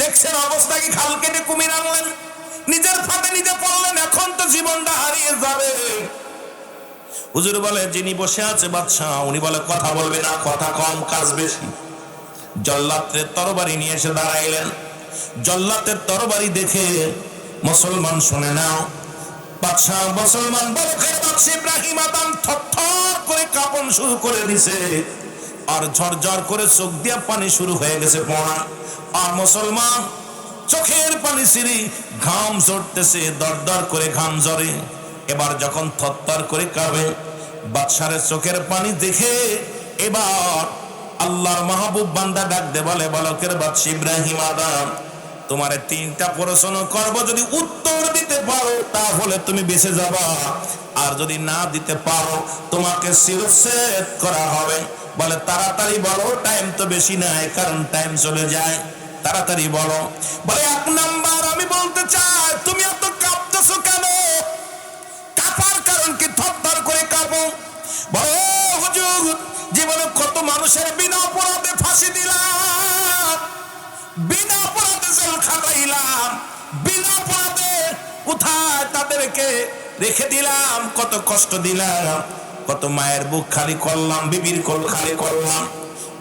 দেখছেন অবস্থা কি, খাল কেটে কুমির আনলেন, নিজের ফাঁদে নিজে পড়লেন, এখন তো জীবনটা হারিয়ে যাবে। হুজুর বলে যিনি বসে আছে বাদশা, উনি বলে কথা বলবে না, কথা কম কাজ বেশি। জল্লাদের তরবারি নিয়ে এসে দাঁড়াইলেন। জল্লাদের তরবারি দেখে মুসলমান শুনে নাও, বাদশা মুসলমান বলকে বাদশা ইব্রাহিম আদম থরথর করে কাঁপন শুরু করে দিছে, আর ঝরঝর করে চোখ দিয়া পানি শুরু হয়ে গেছে পড়া। আর মুসলমান চোখের পানি ছিঁড়ি ঘাম ঝরতেছে, দরদর করে ঘাম ঝরে। এবার যখন থরথর করে কাঁপে, বাদশারের চোখের পানি দেখে এবার আল্লাহর মাহবুব বান্দা ডাক দে বলে বালকের বাদশা ইব্রাহিম আদম তোমারে 3টা প্রশ্ন করব, যদি উত্তর দিতে পারো তাহলে তুমি বেঁচে যাবা, আর যদি না দিতে পারো তোমাকে শিরচ্ছেদ করা হবে। বলে তাড়াতাড়ি বলো, টাইম তো বেশি নাই, কারণ টাইম চলে যায়, তাড়াতাড়ি বলো। বলে 1 নাম্বার আমি বলতে চাই তুমি এত কাঁপতেছো কেন? কাঁপার কারণ কি? থরথর করে কাঁপো। বলো হুজুর জীবনে কত মানুষের বিনা অপরাধে ফাঁসি দিলাম, বিনা অপরাধে জেল খাটাইলাম, বিনা অপরাধে কোথায় তাদেরকে রেখে দিলাম, কত কষ্ট দিলাম, কত মায়ের বুক খালি করলাম, বিবির কোল খালি করলাম,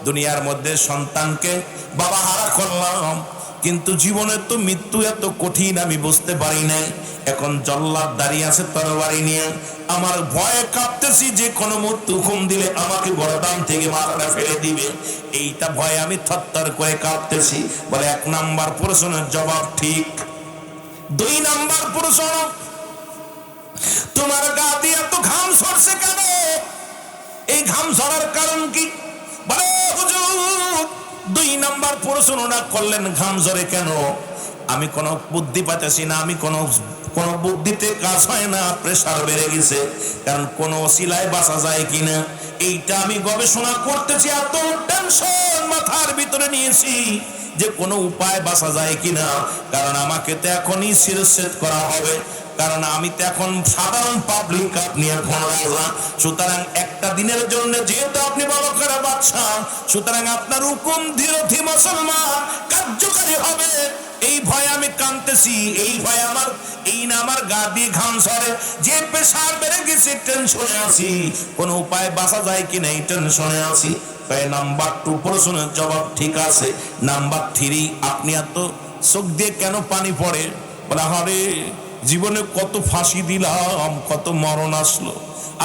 দুনিয়ার মধ্যে সন্তানকে বাবা হারা করলাম, কিন্তু জীবনে তো মৃত্যু এত কঠিন আমি বুঝতে পারি নাই। এখন জল্লাদ দাঁড়িয়ে আছে তরবারি নিয়ে, আমার ভয়ে কাঁপতেছি যে কোনো মুহূর্তে হুকুম দিলে আমাকে গর্দান থেকে মাথাটা ফেলে দিবে। এইটা ভয়ে আমি থরথর করে কাঁপতেছি। বলে 1 নাম্বার প্রশ্নের জবাব ঠিক। 2 নাম্বার প্রশ্ন, তোমার গা দিয়ে এত ঘাম ঝরছে কেন? এই ঘাম ঝরার কারণ কি? বলে হুজুর 2 নাম্বার প্রশ্নটা করলেন ঘাম ঝরে কেন? আমি কোনো বুদ্ধি পাইতেছি না, আমি কোনো বুদ্ধিতে কাজ হয় না, প্রেসার বেড়ে গেছে। কারণ কোন ওসিলায় বাঁচা যায় কিনা এইটা আমি গবেষণা করতেছি। এত টেনশন মাথার ভিতরে নিয়েছি যে কোনো উপায় বাঁচা যায় কিনা। কারণ আমাকে তো এখনই শিরচ্ছেদ করা হবে, কারণ আমি তো এখন সাধারণ পাবলিক, আপনি এখন রাজা। সুতরাং একটা দিনের জন্য যেহেতু আপনি বলকের বাদশা, সুতরাং আপনার হুকুম ধীরথি মুসলমান কার্যকারী হবে। এই ভয়ে আমি কাঁদতেছি, এই ভয়ে আমার গা দিয়ে ঘাম ঝরে, যে প্রেসার বেড়ে গেছে, টেনশনে আছি, কোন উপায় বাঁচা যায় কিনা এই টেনশনে আছি। নাম্বার 2 প্রশ্নের জবাব ঠিক আছে। নাম্বার 3, আপনি এত চোখ দিয়ে কেন পানি পড়ে? বলে আরে জীবনে কত ফাঁসি দিলাম, কত মরণ আসলো,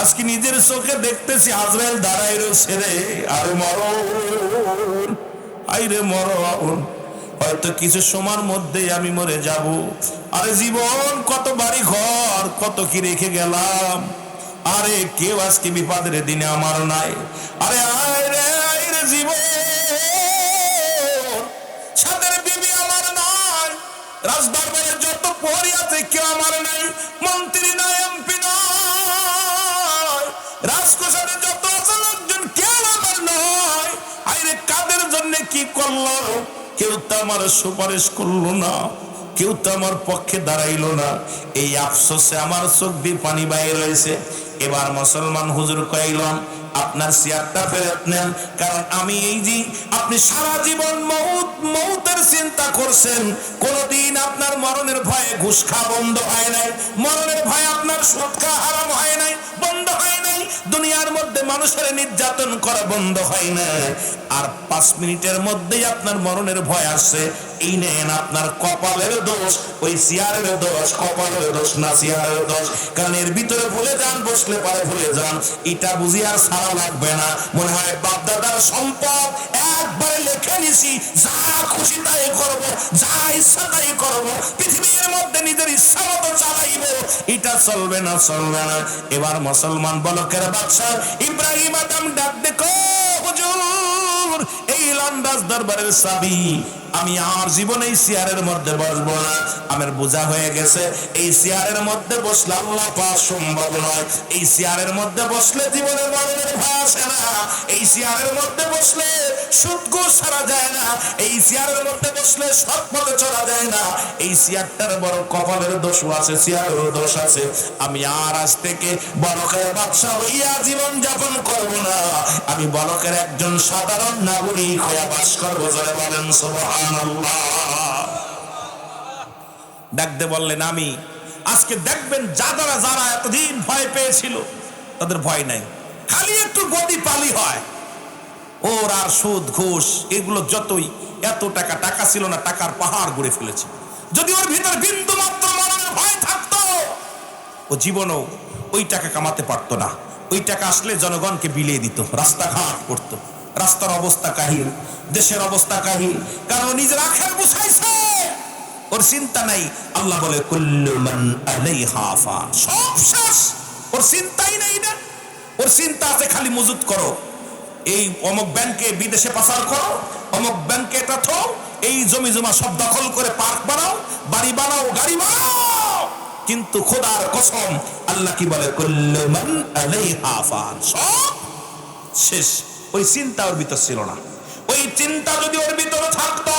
আজকে নিজের চোখে দেখতেছি আজরাইল দাঁড়াই রয়েছে রে। আরে মরণ, আইরে মরণ, হয়তো কিছু সময়ের মধ্যেই আমি মরে যাব। আরে জীবন কত বাড়ি ঘর, কত কি রেখে গেলাম। আরে কেউ আজকে বিপদের দিনে আমার নাই। আরে আইরে জীবন, সাদের বিবি আমার নাই, রাজদরবারের যত প্রহরী আছে কেউ আমার নাই, মন্ত্রী নাই, এমপি নয়, রাজকোষারে যত আছে লোকজন কেউ আমার নয়। আইরে কাদের জন্য কি করলো? কেউ তো আমার সুপারিশ করলো না, কেউ তো আমার পক্ষে দাঁড়াইলো না। এই আফসোসে আমার চোখ দিয়ে পানি বাইরে রয়েছে। এবার মুসলমান হুজুর কইলাম আপনার চেয়ারটা ফেরত নেন, কারণ আমি এই যে আপনি সারা জীবন মৌতের চিন্তা করছেন, কোনদিন আপনার মরণের ভয়ে ঘুষ খাওয়া বন্ধ হয় নাই, মরণের ভয়ে আপনার সুদ খাওয়া হারাম হয় নাই, বন্ধ হয় নাই, দুনিয়ার মধ্যে মানুষের নির্যাতন করা বন্ধ হয় না। আর 5 মিনিটের মধ্যেই আপনার মরণের ভয় আসছে। এই নেন আপনার কপালের দোষ, ওই চেয়ারের দোষ, কপালের দোষ না চেয়ারের দোষ। কারণ এর ভিতরে ভুলে যান, বসলে পারে ভুলে যান, এটা বুঝি আর সারা লাগবে না। মনে হয় বাপ দাদার সম্পদ একবারে লিখে নিছি, যা খুশি তাই করবো, যা ইচ্ছা তাই করবো, পৃথিবীর মধ্যে নিজের ইচ্ছা মতো চালাইবো, এটা চলবে না, চলবে না। এবার মুসলমান বলকের বাদশা ইব্রাহিম আদম ডাক দেখো, হুজুর এই লন্ডাস দরবারের চাবি, আমি আর জীবনে এই চেয়ারের মধ্যে বসবো না। আমার বোঝা হয়ে গেছে এই চেয়ারের মধ্যে বসলে আল্লাহ পাওয়া সম্ভব নয়, এই চেয়ারের মধ্যে বসলে জীবনের মরণের ভয় আসে না, এই চেয়ারের মধ্যে বসলে সুদ ঘুষ ছাড়া যায় না, এই চেয়ারের মধ্যে বসলে সৎ পথে চলা যায় না, এই চেয়ারটার বড় কপালের দোষ আছে, চেয়ারের দোষ আছে। আমি আর আজ থেকে বলকের বাদশা হইয়া জীবন যাপন করবো না, আমি বলকের একজন সাধারণ নাগরিক হইয়া বাস করবো। যারা বলেন সুবহানাল্লাহ। ডাকতে বললেন আমি আজকে দেখবেন যারা এতদিন ভয় পেয়েছিল তাদের ভয় নাই, খালি একটু গদি পালি হয়, ওর আর সুদ ঘুষ এগুলো যতই, এত টাকা ছিল না, টাকার পাহাড় গড়ে ফেলেছে। যদি ওর ভিতর বিন্দু মাত্র মরণের ভয় থাকতো, ও জীবনও ওই টাকা কামাতে পারতো না। ওই টাকা আসলে জনগণকে বিলিয়ে দিত, রাস্তাঘাট করতো, রাস্তার অবস্থা কাহিল, দেশের অবস্থা কাহিল, কারণ নিজের আখের বুঝাইছে, ওর চিন্তা নাই। আল্লাহ বলে কুল্লু মান আলাইহা ফান, সব শেষ, ওর চিন্তাই নাই না। ওর চিন্তা আছে খালি মজুত করো, এই অমুক ব্যাংকে বিদেশে পাচার করো, অমুক ব্যাংকে এটা থো, এই জমি জমা সব দখল করে পার্ক বানাও, বাড়ি বানাও, গাড়ি বানাও। কিন্তু খোদার কসম আল্লাহ কি বলে কুল্লু মান আলাইহা ফান, সব শেষ। ওই চিন্তা ওর ভিতর ছিল না। ওই চিন্তা যদি ওর ভিতরে থাকতো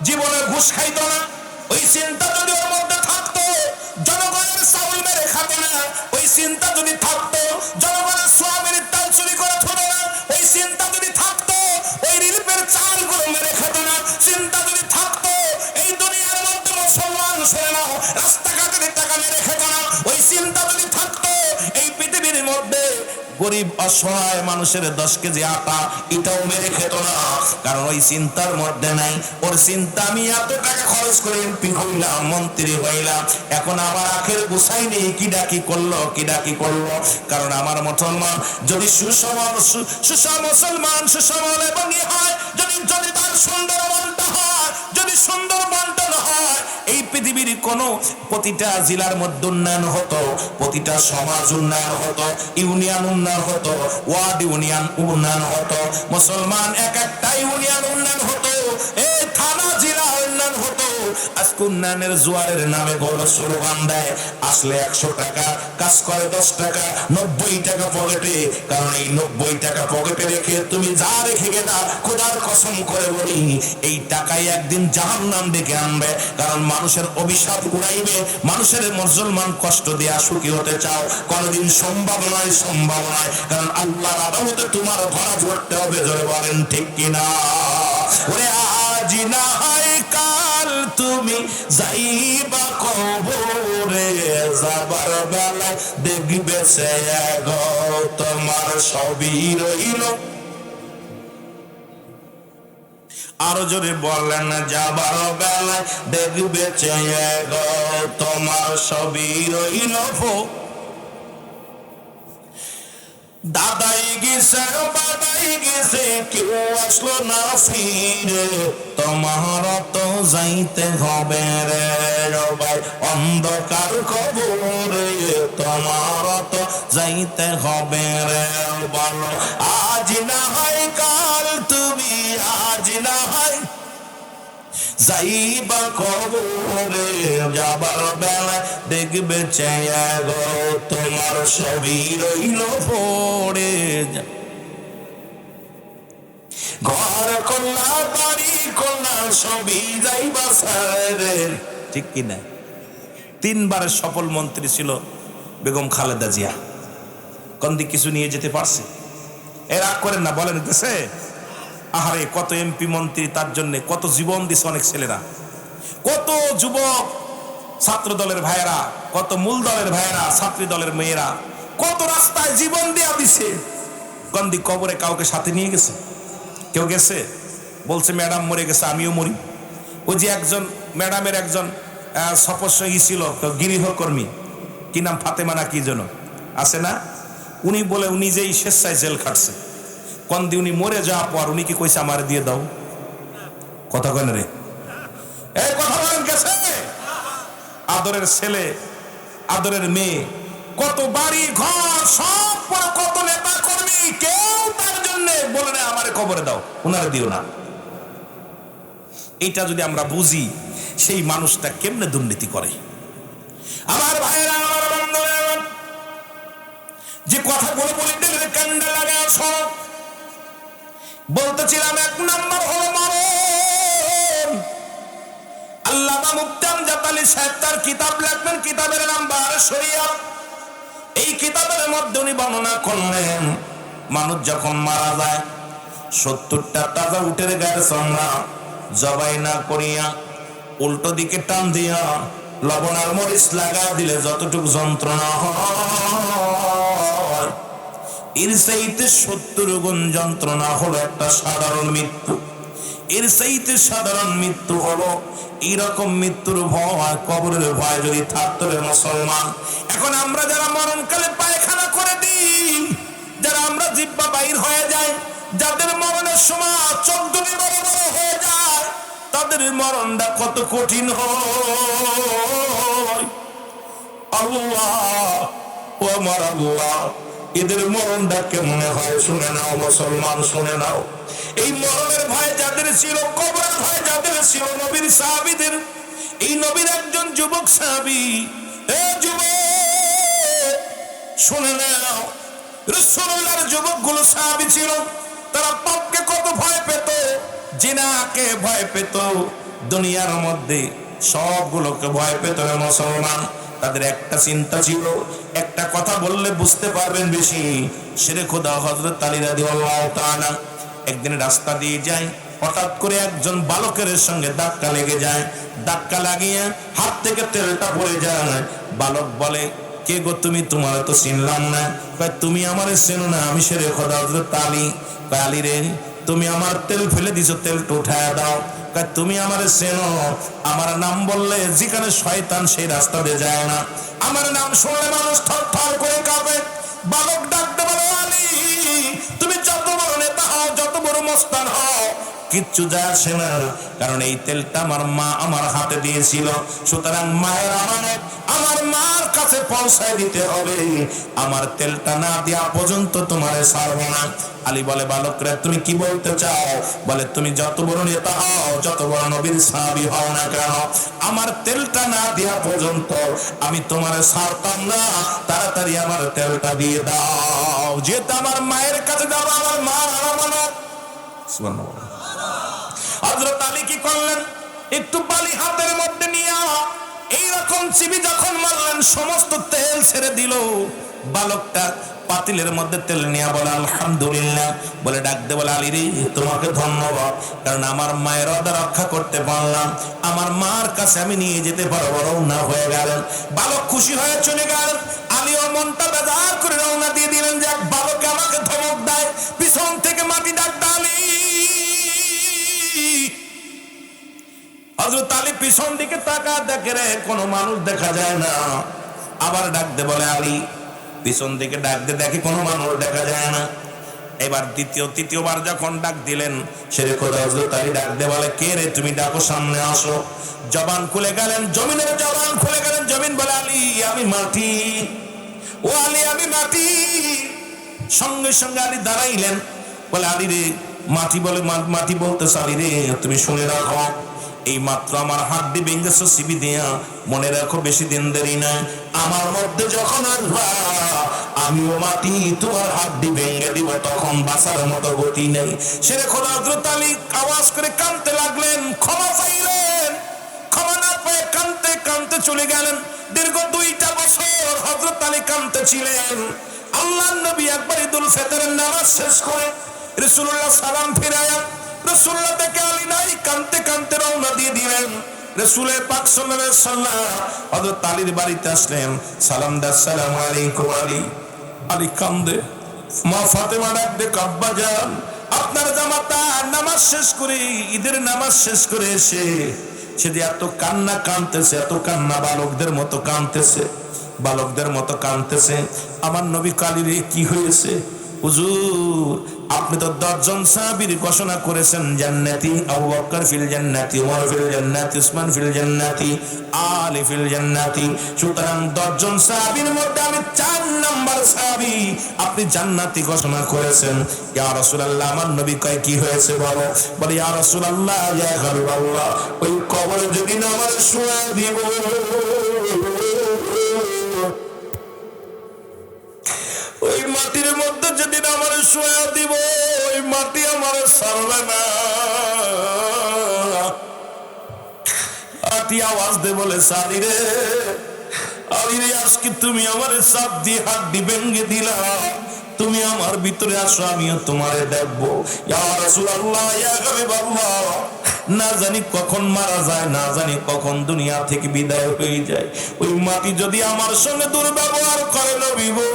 জীবনে ঘুষ খাইতো না। ওই চিন্তা যদি ওর মধ্যে থাকতো জনগণের চাউল মেরে খাতো না। ওই চিন্তা যদি থাকতো জনগণের সোয়াবিনের তেল চুরি করে থতো না। ওই চিন্তা যদি থাকতো ওই রিলিফের চালগুলো মেরে খেতো না। চিন্তা যদি থাকতো এই দুনিয়ার মধ্যে মুসলমান ছেড়ে নাও রাস্তাঘাটের টাকা মেরে খেতো না। ওই চিন্তা যদি থাকতো এই পৃথিবীর মধ্যে গরিব অসহায় মানুষের 10 কেজি আটা এটাও মেরে খেত না, কারণ ওই চিন্তার মধ্যে নাই। ওর চিন্তা আমি এত টাকা খরচ করে এমপি হইলাম, মন্ত্রী হইলাম, এখন আমার আখের গুছাই নেই, কিডা কি করলো। কারণ আমার মুসলমান যদি মুসলমান সুসমল এবং হয়, যদি তার সুন্দর মনটা হয়, যদি সুন্দর মনটা না হয়, এই পৃথিবীর কোন প্রতিটা জেলার মধ্যে উন্নয়ন হতো, প্রতিটা সমাজ উন্নয়ন হতো, ইউনিয়ন উন্নয়ন হতো, ওয়ার্ড ইউনিয়ন উন্নয়ন হতো, মুসলমান এক একটা ইউনিয়ন উন্নয়ন হতো, এই থানা জেলা উন্নয়ন হতো। আজকে উন্নয়নের জোয়ারের নামে বড় স্লোগান দেয়, আসলে 100 টাকা, কাজ করে 10 টাকা, 90 টাকা পকেটে। কারণ এই 90 টাকা পকেটে রেখে তুমি যা রেখে গেলা, খোদার কসম করে বলি এই টাকাই একদিন জাহান্নাম ডেকে আনবে। কারণ মানুষের অভিশাপ উড়াইবে, মানুষের মুসলমান কষ্ট দেয়া সুখী হতে চাও, কোনদিন সম্ভব নয়। কারণ আল্লাহর আদালতে তোমার ধরা পড়তে হবে, জোরে বলেন ঠিক কিনা। ওরে আজ না হয় কাল তুমি যাইবা কবরে, যাবার বেলায় দেখবে সে গো তোমার সবই রইল। আরো জোরে বললেন, যাবার বেলায় দেখবে সে গো তোমার সবই রইল। দাদাই গেছে বাবাই গেছে, কেউ আসলো না ফিরে, তোমার তো যাইতে হবে রে ভাই অন্ধকার কবরে, তোমার তো যাইতে হবে রে। বলো আজ না হয় কাল তুমি, আজ না হয় যাইবা কবরে, যাবার বেলা দেখবে চেয়ে গো তোমার সবই রইল পড়ে। ঘর কন্যা বাড়ি কন্যা সবই যাইবা সারে, ঠিক কিনা। 3 বারের সফল মন্ত্রী ছিল বেগম খালেদা জিয়া, কোনদিক কিছু নিয়ে যেতে পারছে? রাগ করেন না, বলেন দেশে আহারে কত এমপি মন্ত্রী, তার জন্য কত জীবন দিছে অনেক ছেলেরা, কত যুবক ছাত্র দলের ভাইয়েরা, কত মূল দলের ভাইয়েরা, ছাত্রী দলের মেয়েরা কত রাস্তায় জীবন দেয়া দিছে। কন্দি কবরে কাউকে সাথে নিয়ে গেছে? কেউ গেছে? বলছে ম্যাডাম মরে গেছে, আমিও মরি। ওই যে একজন ম্যাডামের একজন সপস্যই ছিল গৃহকর্মী, কি নাম ফাতেমা না কি যেন আছে না, উনি বলে উনি যেই স্বেচ্ছায় জেল খাটছে, কন্দি উনি মরে যাওয়ার পর উনি কি কইছে আমার দিয়ে দাও? কথা কেন রে? এই কথা বলেন গেছে? আদরের ছেলে, আদরের মেয়ে, কত বাড়ি ঘর সব পরে, কত নেতা কর্মী, কেউ তার জন্য বলে না আমারে কবরে দাও, উনারে দিও না। এটা যদি আমরা বুঝি, সেই মানুষটা কেমনে দুর্নীতি করে। আমার ভাইয়েরা, আমার বন্ধুরা, যে কথাগুলো বলে দিলে কান্ডা লাগে সব বলতেছিলাম, 1 নম্বর হলো মরণ। আল্লামা মুফতি আমজাদ আলী সাহেব তার কিতাব লেখবেন, কিতাবের নাম বারে শরিয়াত। এই কিতাবের মধ্যে উনি বর্ণনা করলেন, মানুষ যখন মারা যায় 70টা তাজা উটের গায়ের চামড়া জবাই না করিয়া উল্টো দিকে টান দিয়া লবণ আর মরিচ লাগা দিলে যতটুকু যন্ত্রণা হয়, এর চাইতে 70 গুণ যন্ত্রণা হলো একটা সাধারণ মৃত্যু। এর চাইতে সাধারণ মৃত্যু হলো এইরকম মৃত্যুর ভয়, কবরের ভয় যদি থাকতো রে মুসলমান। এখন আমরা যারা মরণকালে পায়খানা করে দিই, যারা আমরা জিহ্বা বাইর হয়ে যায়, যাদের মরণের সময় চোখ দুটি বড় বড় হয়ে যায়, তাদের মরণটা কত কঠিন হয়। আল্লাহ ও আমার আল্লাহ, এদের মরণটা কেমন হয় শুনে নাও মুসলমান, শুনে নাও। এই মরণের ভয় যাদের ছিল, কবরের ভয় যাদের ছিল, নবীর সাহাবীদের, এই নবীর একজন যুবক সাহাবী, এ যুবক শুনে নাও, রাসূলুল্লাহর যুবকগুলো সাহাবী ছিল, তারা পাপকে কত ভয় পেত, জিনাকে ভয় পেত, দুনিয়ার মধ্যে সবগুলোকে ভয় পেত রে মুসলমান। তাদের একটা চিন্তা ছিল, একটা কথা বললে বুঝতে পারবেন বেশি, শেরে খোদা হযরত আলী রাদিয়াল্লাহু তাআলা একদিন রাস্তা দিয়ে যায়, হঠাৎ করে একজন বালকের সঙ্গে ধাক্কা লেগে যায়, ধাক্কা লাগিয়ে হাত থেকে তেলটা পড়ে যায়। বালক বলে, কে গো তুমি? তোমার তো চিনলাম না। কয় তুমি আমারে চেনো না? আমি শেরে খোদা হযরত আলী। কয় আলী রে, তুমি আমার তেল ফেলে দিছো, তেলটা উঠায় দাও। কয় তুমি আমারে চেনো? আমার নাম বললে যেখানে শয়তান সেই রাস্তা দিয়ে যায় না। আমার নাম শুনলে মানুষ থর থর করে কাঁপে। বালক ডাকতে বলে, আলী তুমি যত বড় নেতা হও, যত বড় মস্তান হও, কিচ্ছু যায় আসে না, কারণ এই তেলটা আমার মা আমার হাতে দিয়েছিল। সুতরাং মায়ের আমানত আমার মার কাছে পৌঁছায় দিতে হবে। আমার তেলটা না দেওয়া পর্যন্ত তোমারে ছাড়বো না। আলী বলে, বালকরা তুমি কি বলতে চাও? বলে, তুমি যত বড় নেতা হও, যত বড় নবীর সাহাবী হও না কেন, আমার তেলটা না দেওয়া পর্যন্ত আমি তোমারে ছাড়তাম না। তাড়াতাড়ি আমার তেলটা দিয়ে দাও, যেটা আমার মায়ের কাছে যাবো, আমার মা আমানত। সুবহানাল্লাহ। হযরত আলী কি করলেন? একটু বালি হাতের মধ্যে নিয়ে এইরকম চিবি যখন মারলেন, সমস্ত তেল ছেড়ে দিল। বালকটা পাতিলের মধ্যে তেল নিয়ে বলে, আলহামদুলিল্লাহ। বলে ডাকতে বলে, আলী রে তোমাকে ধন্যবাদ, কারণ আমার মায়ের অর্ডার রক্ষা করতে পারলাম। আমার মার কাছে আমি নিয়ে যেতে পারবো। রওনা হয়ে গেলেন। বালক খুশি হয়ে চলে গেলেন। আলী ও মনটা বেজার করে রওনা দিয়ে দিলেন যে বালকে আমাকে ধমক দেয়। পিছন থেকে মাটি ডাকতে, আলী। হযরত আলী পিছন দিকে তাকা, দেখে রে কোনো মানুষ দেখা যায় না। আবার ডাকতে বলে, আলী। পিছন দিকে ডাকতে দেখে কোনো মানুষ দেখা যায় না। এবার তৃতীয়বার যখন ডাক দিলেন, সেরে খোদা হযরত আলী ডাকতে বলে, কে রে তুমি? ডাকো, সামনে আসো। জবান খুলে গেলেন, জমিনের জবান খুলে গেলেন। জমিন বলে, আলী আমি মাটি। ও আলী আমি মাটি। সঙ্গে সঙ্গে আলী দাঁড়াইলেন। বলে, আলী রে। মাটি বলে, মাটি বলতেছে, আলী রে তুমি শুনে রাখো, এই মাত্র আমার হাড্ডি ভেঙেছো সিবি দিয়া। মনে রাখো বেশি দিন দেরি না, আমার মধ্যে যখন আসবা আমিও মাটি তোমার হাড্ডি ভেঙে দিব, তখন বাঁচার মতো গতি নেই। সেরে খোদা হযরত আলী আওয়াজ করে কাঁদতে লাগলেন, ক্ষমা চাইলেন। ক্ষমা না পেয়ে কাঁদতে কাঁদতে চলে গেলেন। দীর্ঘ 2টা বছর হযরত আলী কাঁদতেছিলেন। আল্লাহর নবী একবার ঈদুল ফিতরের নামাজ শেষ করে রাসূলুল্লাহ সালাম ফিরায়া, রাসূলুল্লাহ দেখে আলী নাই, কাঁদতে কাঁদতে রওনা দিয়ে দিলেন। রাসূলের পাক সাল্লাল্লাহু আলাইহি ওয়াসাল্লাম হযরত আলীর বাড়িতে আসলেন। সালাম দা, আসসালামু আলাইকুম আলী। আলী কান্দে। মা ফাতেমা ডাকতে, আব্বা যান, আপনার জামাতা নামাজ শেষ করে, ঈদের নামাজ শেষ করে এসে সে যে এত কান্না কাঁদতেছে, এত কান্না, বালকদের মতো কাঁদতেছে, বালকদের মতো কাঁদতেছে। আমার নবী কালী রে কি হয়েছে? হুজুর আপনি তো 10 জন সাহাবীর ঘোষণা করেছেন জান্নাতি। আবু বকর ফিল জান্নাতি, ওমর ফিল জান্নাতি, উসমান ফিল জান্নাতি, আলী ফিল জান্নাতি। সুতরাং 10 জন সাহাবীর মধ্যে আমি 4 নাম্বার সাহাবী আপনি জান্নাতি ঘোষণা করেছেন। ইয়া রাসূলুল্লাহ, আমার নবী কয় কি হয়েছে বলো? বলে, ইয়া রাসূলুল্লাহ, ইয়া হাবিবাল্লাহ, ওই কবরে যদি না আমার শোয়া দিব, ওই মাটির মধ্যে যেদিন আমার শোয়া দিব, ওই মাটি আমার ছাড়বে না। মাটি আওয়াজ দে বলে, আলী রে, আলী রে, আজকে তুমি আমার চাপ দিয়ে হাড্ডি ভেঙে দিলা। তুমি আমার ভিতরে আসো, আমিও তোমারে দেখবো। ইয়া রাসূলুল্লাহ, ইয়া হাবিবাল্লাহ, না জানি কখন মারা যায়, না জানি কখন দুনিয়া থেকে বিদায় হয়ে যায়। ওই মাটি যদি আমার সঙ্গে দুর্ব্যবহার করে, নবী গো,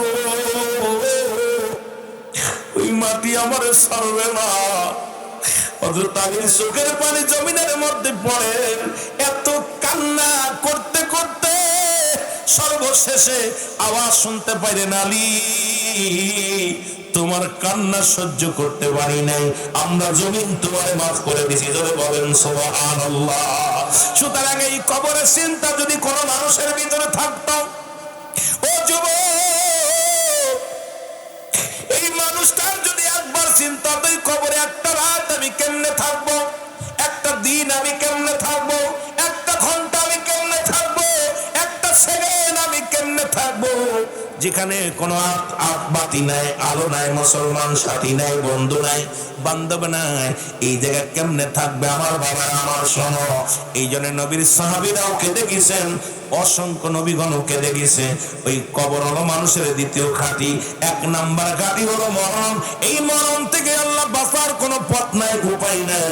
ওই মাটি আমার ছাড়বে না। হযরত আলীর চোখের পানি জমিনের মধ্যে পড়ে। এত কান্না করতে করতে সর্বশেষে আওয়াজ শুনতে পাইলেন, আলী তোমার কান্না সহ্য করতে পারি নাই, আমরা জমিন তোমারে মাফ করে দিছি। জোরে বলেন সুবহানাল্লাহ। সুতরাং এই কবরের চিন্তা যদি কোনো মানুষের ভিতরে থাকতো, ও যুবক, এই মানুষটার যদি একবার চিন্তা তো কবরে একটা রাত আমি কেমনে থাকবো, একটা দিন আমি কেমনে থাকবো, একটা ঘন্টা আমি কেমনে থাকবো, একটা সেকেন্ড আমি কেমনে থাকবো, যেখানে কোনো বাতি নাই, আলো নাই, মুসলমান সাথী নাই, বন্ধু নাই, বান্ধব নাই, এই জায়গা কেমনে থাকবে আমার বাবা? আমার শোনো, এই জন্য নবীর সাহাবীরাও কেঁদে গেছেন, অসংখ্য নবীগণও কেঁদে গেছে। ওই কবর হলো মানুষের দ্বিতীয় ঘাঁটি, 1 নাম্বার ঘাঁটি হলো মরণ। এই মরণ থেকে আল্লাহ বাঁচার কোনো পথ নাই, উপায় নাই।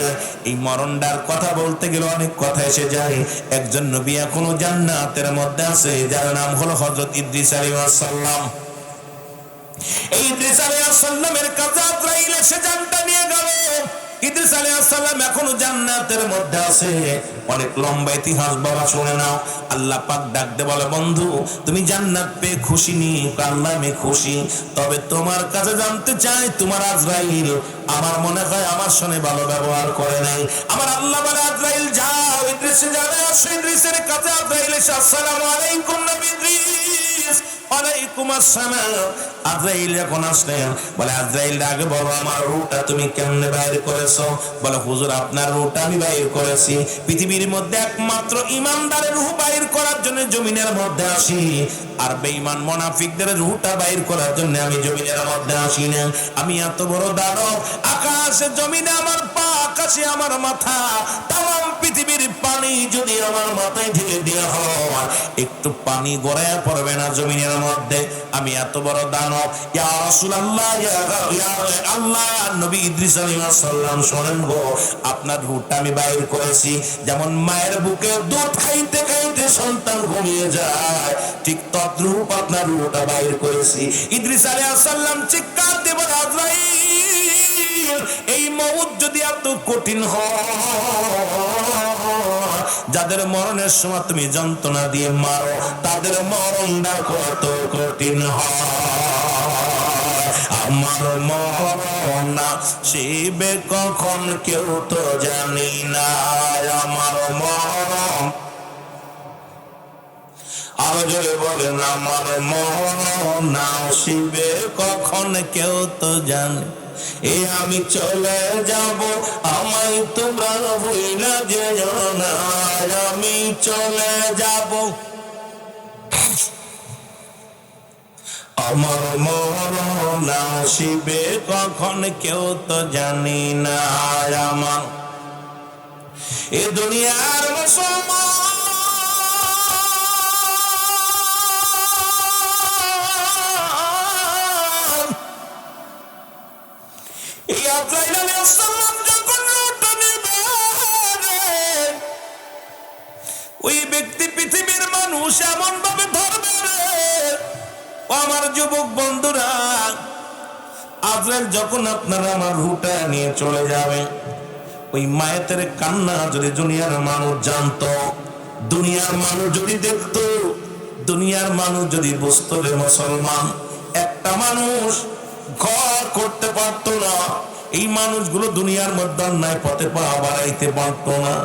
এই মরণটার কথা বলতে গেলে অনেক কথা এসে যায়। একজন নবী এখনো জান্নাতের মধ্যে আছে, যার নাম হলো হযরত ইদ্রিস আলাইহিস সালাম। এই ইদ্রিস আলাইহিস সালামের কাছে আজরাইল এসে জানটা নিয়ে গেল। ইদ্রিস আলাইহিস সালাম এখনো জান্নাতের মধ্যে আছে। অনেক লম্বা ইতিহাস বাবা, শুনে নাও। আল্লাহ পাক ডাক দে বলে, বন্ধু তুমি জান্নাত পেয়ে খুশি নি? আল্লাহ আমি খুশি, তবে তোমার কাছে জানতে চাই তোমার আজরাইল আমার মনে হয় আমার সঙ্গে ভালো ব্যবহার করে নাই। আমার আল্লাহ বলে, আজরাইল যাও ইদ্রিসে যাবে। আসো ইদ্রিসের কাছে আজরাইল এসে, আসসালামু আলাইকুম নবী ইদ্রিস। ওয়ালাইকুম আসসালাম। আজরাইল যখন আসলেন, বলে আজরাইল আগে বলো আমার রূহটা তুমি কেমনে বাইর করেছো? বলে হুজুর আপনার রূহটা আমি বাইর করেছি। পৃথিবীর মধ্যে একমাত্র ইমানদারের রূহ বাইর করার জন্য জমিনের মধ্যে আসি, আর বেঈমান মুনাফিকদের রূহটা বাইর করার জন্য আমি জমিনের মধ্যে আসি না। আমি এত বড় দানব, আকাশে জমিনে আমার পা, আকাশে আমার মাথা, তাম পৃথিবীর পানি যদি আমার মাথায় ঢেলে দেওয়া হয়, একটু পানি গড়ায় পড়বে না জমিনের মধ্যে। আমি এত বড় দানব। ইয়া রাসূলুল্লাহ, ইয়া আল্লাহ নবী ইদ্রিস আলাইহিস সালাম শোনেন গো, আপনার রূহটা আমি বাইর করেছি। যেমন মায়ের বুকে দুধ খাইতে খাইতে সন্তান ঘুমিয়ে যায়, ঠিক তদ্রূপ আপনার রূহটা বাইর করেছি। ইদ্রিস আলাইহিস সালাম চিৎকার দিয়ে বলে, আজরাইল এই মউত যদি এত কঠিন হয়, যাদের মরণের সময় তুমি যন্ত্রণা দিয়ে মারো, তাদের মরণটা কত কঠিন হয়। আমার মরণ শিবে কখন কেউ তো জানি না, আমার মরণ আরো জোরে বলেন, আমার মরণ শিবে কখন কেউ তো জানে। এ আমি চলে যাব, আমায় তোমরা ভুইলা যেও না, আমি চলে যাব। আমার মরণ আসিবে কখন কেউ তো জানি না। আমার এ দুনিয়ার মুসলমান ওই ব্যক্তি পৃথিবীর মানুষ এমন ভাবে ধরবে রে, আমার যুবক বন্ধুরা, আজরাইল যখন আপনারা আমার রূহটা নিয়ে চলে যাবে, ওই মায়ের কান্না যদি দুনিয়ার মানুষ জানতো, দুনিয়ার মানুষ যদি দেখতো, দুনিয়ার মানুষ যদি বুঝতো রে মুসলমান, একটা মানুষ ঘর করতে পারতো না, এই মানুষগুলো দুনিয়ার মধ্যে অন্যায় পথে পা বাড়াইতে পারতো না।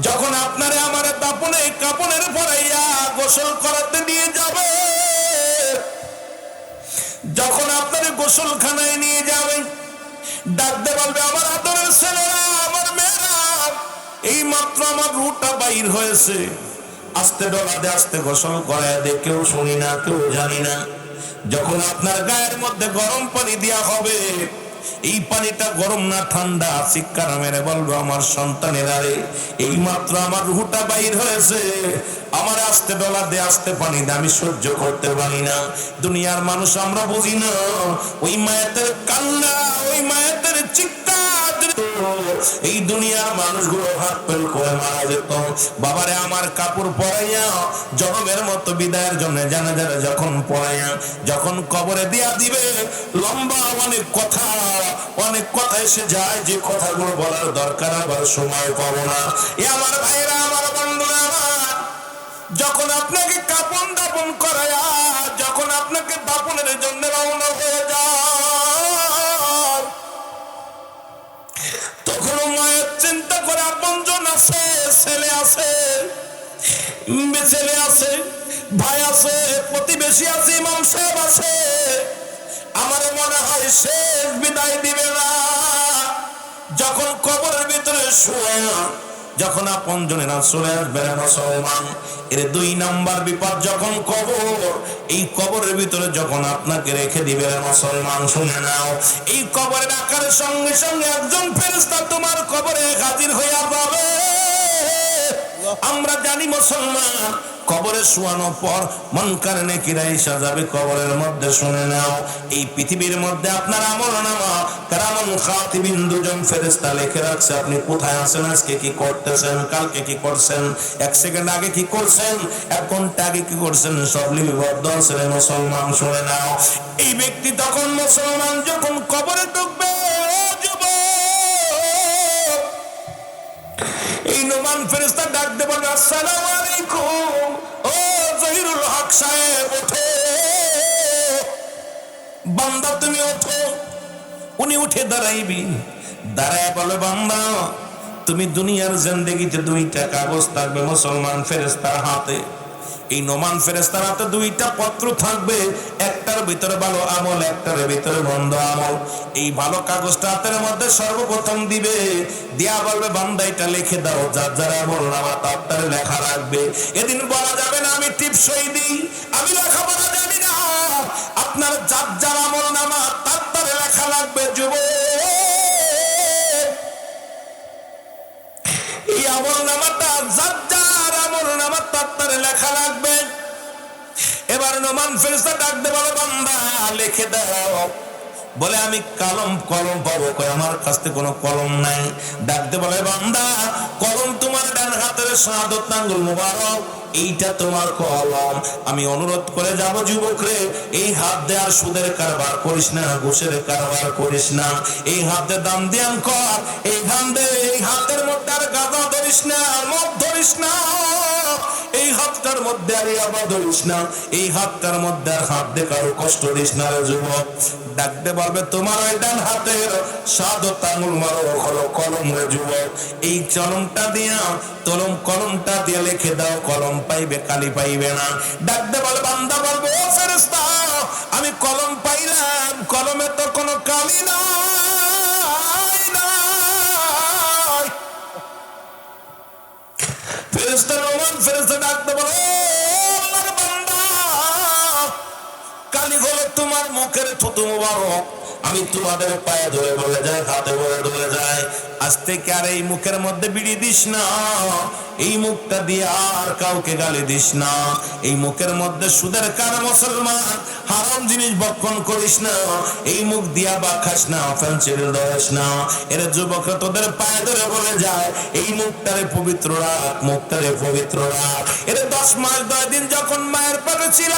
যখন আপনারে আমার দাপনে কাপনের পরাইয়া গোসল করাতে নিয়ে যাবে, যখন আপনারে গোসলখানায় নিয়ে যাবেন, ডাকতে বলবে, আমার আদরের ছেলেরা, আমার মেয়েরা, এই মাত্র আমার রূহটা বাইর হয়েছে, আস্তে ডলা দে, আস্তে গোসল করায় দে, কেউ শুনি না, কেউ জানি না। যখন আপনার গায়ের মধ্যে গরম পানি দেওয়া হবে, এই পানিটা গরম না ঠান্ডা, চিৎকার মেরে বলবো, আমার সন্তানেরা রে, এই মাত্র আমার রূহটা বাইর হয়েছে, আমার আস্তে ডলা দে, আস্তে পানি দে, আমি সহ্য করতে পারি না। দুনিয়ার মানুষ আমরা বুঝি না, ওই মায়ের কান্না, ওই মায়ের চিৎকার এই দুনিয়ার মানুষগুলো হাত পেল করে মারা যেত। বাবারে আমার কাপড় পরাইয়া জনমের মতো বিদায়ের জন্য জানাজারে যখন পরাইয়া যখন কবরে দিয়া দিবে, লম্বা অনেক কথা এসে যায়, যে কথাগুলো বলার দরকার আবার সময় পাবো না। এ আমার ভাইরা, আমার বন্ধুরা, যখন আপনাকে কাপন দাপন করায়া, যখন আপনাকে দাপনের জন্য রওনা হয়ে যায়, তখন মায়ের চিন্তা করে আপনজন আছে, ছেলে আছে, ছেলে আছে, ভাই আছে, প্রতিবেশী আছে, ইমাম সাহেব আছে, আমার মনে হয় শেষ বিদায় দিবে না। যখন কবরের ভিতরে শুয়ে যখন আপন জনেরা চলে আসবে রে মুসলমান, এর 2 নাম্বার বিপদ যখন কবর। এই কবরের ভিতরে যখন আপনাকে রেখে দিবে রে মুসলমান, শুনে নাও, এই কবরে রাখার সঙ্গে সঙ্গে একজন ফেরেশতা তোমার কবরে হাজির হইয়া যাবে। আমরা জানি মুসলমান, কবরে শোয়ানোর পর মুনকার নেকিরা এসে যাবে কবরের মধ্যে। শুনে নাও, এই পৃথিবীর মধ্যে আপনার আমলনামা কিরামান খাতিবিন 2 জন ফেরেশতা লিখে রাখছে আপনি কোথায় আছেন, আজকে কি করতেছেন, কালকে কি করছেন, 1 সেকেন্ড আগে কি করছেন, 1 ঘন্টা আগে কি করছেন, সব লিপিবদ্ধ আছে রে মুসলমান। শুনে নাও, এই ব্যক্তি তখন মুসলমান যখন কবরে ঢুকবে, এই নোমান ফেরেশতা ডাক দিয়ে বলবে আসসালামু আলাইকুম, ও জহিরুল হক সাহেব ওঠো, বান্দা তুমি ওঠো। উনি উঠে দাঁড়াইবি, দাঁড়ায় বলে বান্দা তুমি দুনিয়ার জিন্দেগিতে 2টা কাগজ থাকবে মুসলমান ফেরেশতার হাতে। এই নোমান ফেরেশতার হাতে 2টা পত্র থাকবে, একটার ভিতরে ভালো আমল, একটার ভিতরে মন্দ আমল। এই ভালো কাগজটা হাতের মধ্যে সর্বপ্রথম দিবে, দিয়া বলবে বান্দা এটা লিখে দাও, যার যার আমল নামা তার লেখা রাখবে। এদিন বলা যাবে না আমি টিপসই দিই, আমি লেখাপড়া জানি না, আপনার যার যার আমল নামা তার লেখা লাগবে। যুবক, এই আমল নামাটা যার যার আমল নামা তার লেখা লাগবে। এবার নোমান ফেরেশতা ডাক দে বলে বান্দা লিখে দাও। বলে আমি কলম পাবো কই, আমার কাছে কোনো কলম নাই। ডাক দে বলে বান্দা কলম তোমার ডান হাতের শাহাদত আঙ্গুল মুবারক, এইটা তোমার কলম। আমি অনুরোধ করে যাব যুবক রে, এই হাত দে আর সুদের কারবার করিস না, ঘুষের কারবার করিস না। এই হাতে দাম দিয়ান কর, এই ধান দে, এই হাতের মধ্যে আর গাঁজা ধরিস না, মদ ধরিস না, এই হাতটার মধ্যে আর ইয়াবা ধরিস না, এই হাতটার মধ্যে আর হাত দে কারো কষ্ট দিস না রে যুবক। ডাকতে বলবে তোমার ওই ডান হাতের শাহাদত আঙ্গুল মারো হলো কলম রে যুবক, এই কলমটা দিয়ে লিখে দাও, কলম পাইবে কালি পাইবে না। ডাকতে বলে বান্দা বলবে ও ফেরেশতা আমি কলম পাইলাম, কলমে তো কোনো কালি নাই। ফেরেশতা নোমান ফেরেশতা ডাকতে বলে ও আল্লাহর বান্দা, কালি হলো তোমার মুখের থুতু মুবারক, আমি তোমাদের পায়ে ধরে বলে যাই, হাতে ধরে যাই, আজ থেকে আর এই মুখের মধ্যে বিড়ি দিস না, এই মুখটা দিয়ে আর কাউকে গালি দিস না, এই মুখের মধ্যে সুদের কার মুসলমান হারাম জিনিস ভক্ষণ করিস না, এই মুখ দিয়া বা খাস না, ফেন্সিল ধরিস না। এর যুবকরা তোদের পায়ে ধরে বলে যায় এই মুখটারে পবিত্র রাখ, মুখটারে পবিত্র রাখ। এর 10 মাস 10 দিন যখন মায়ের পেটে ছিল,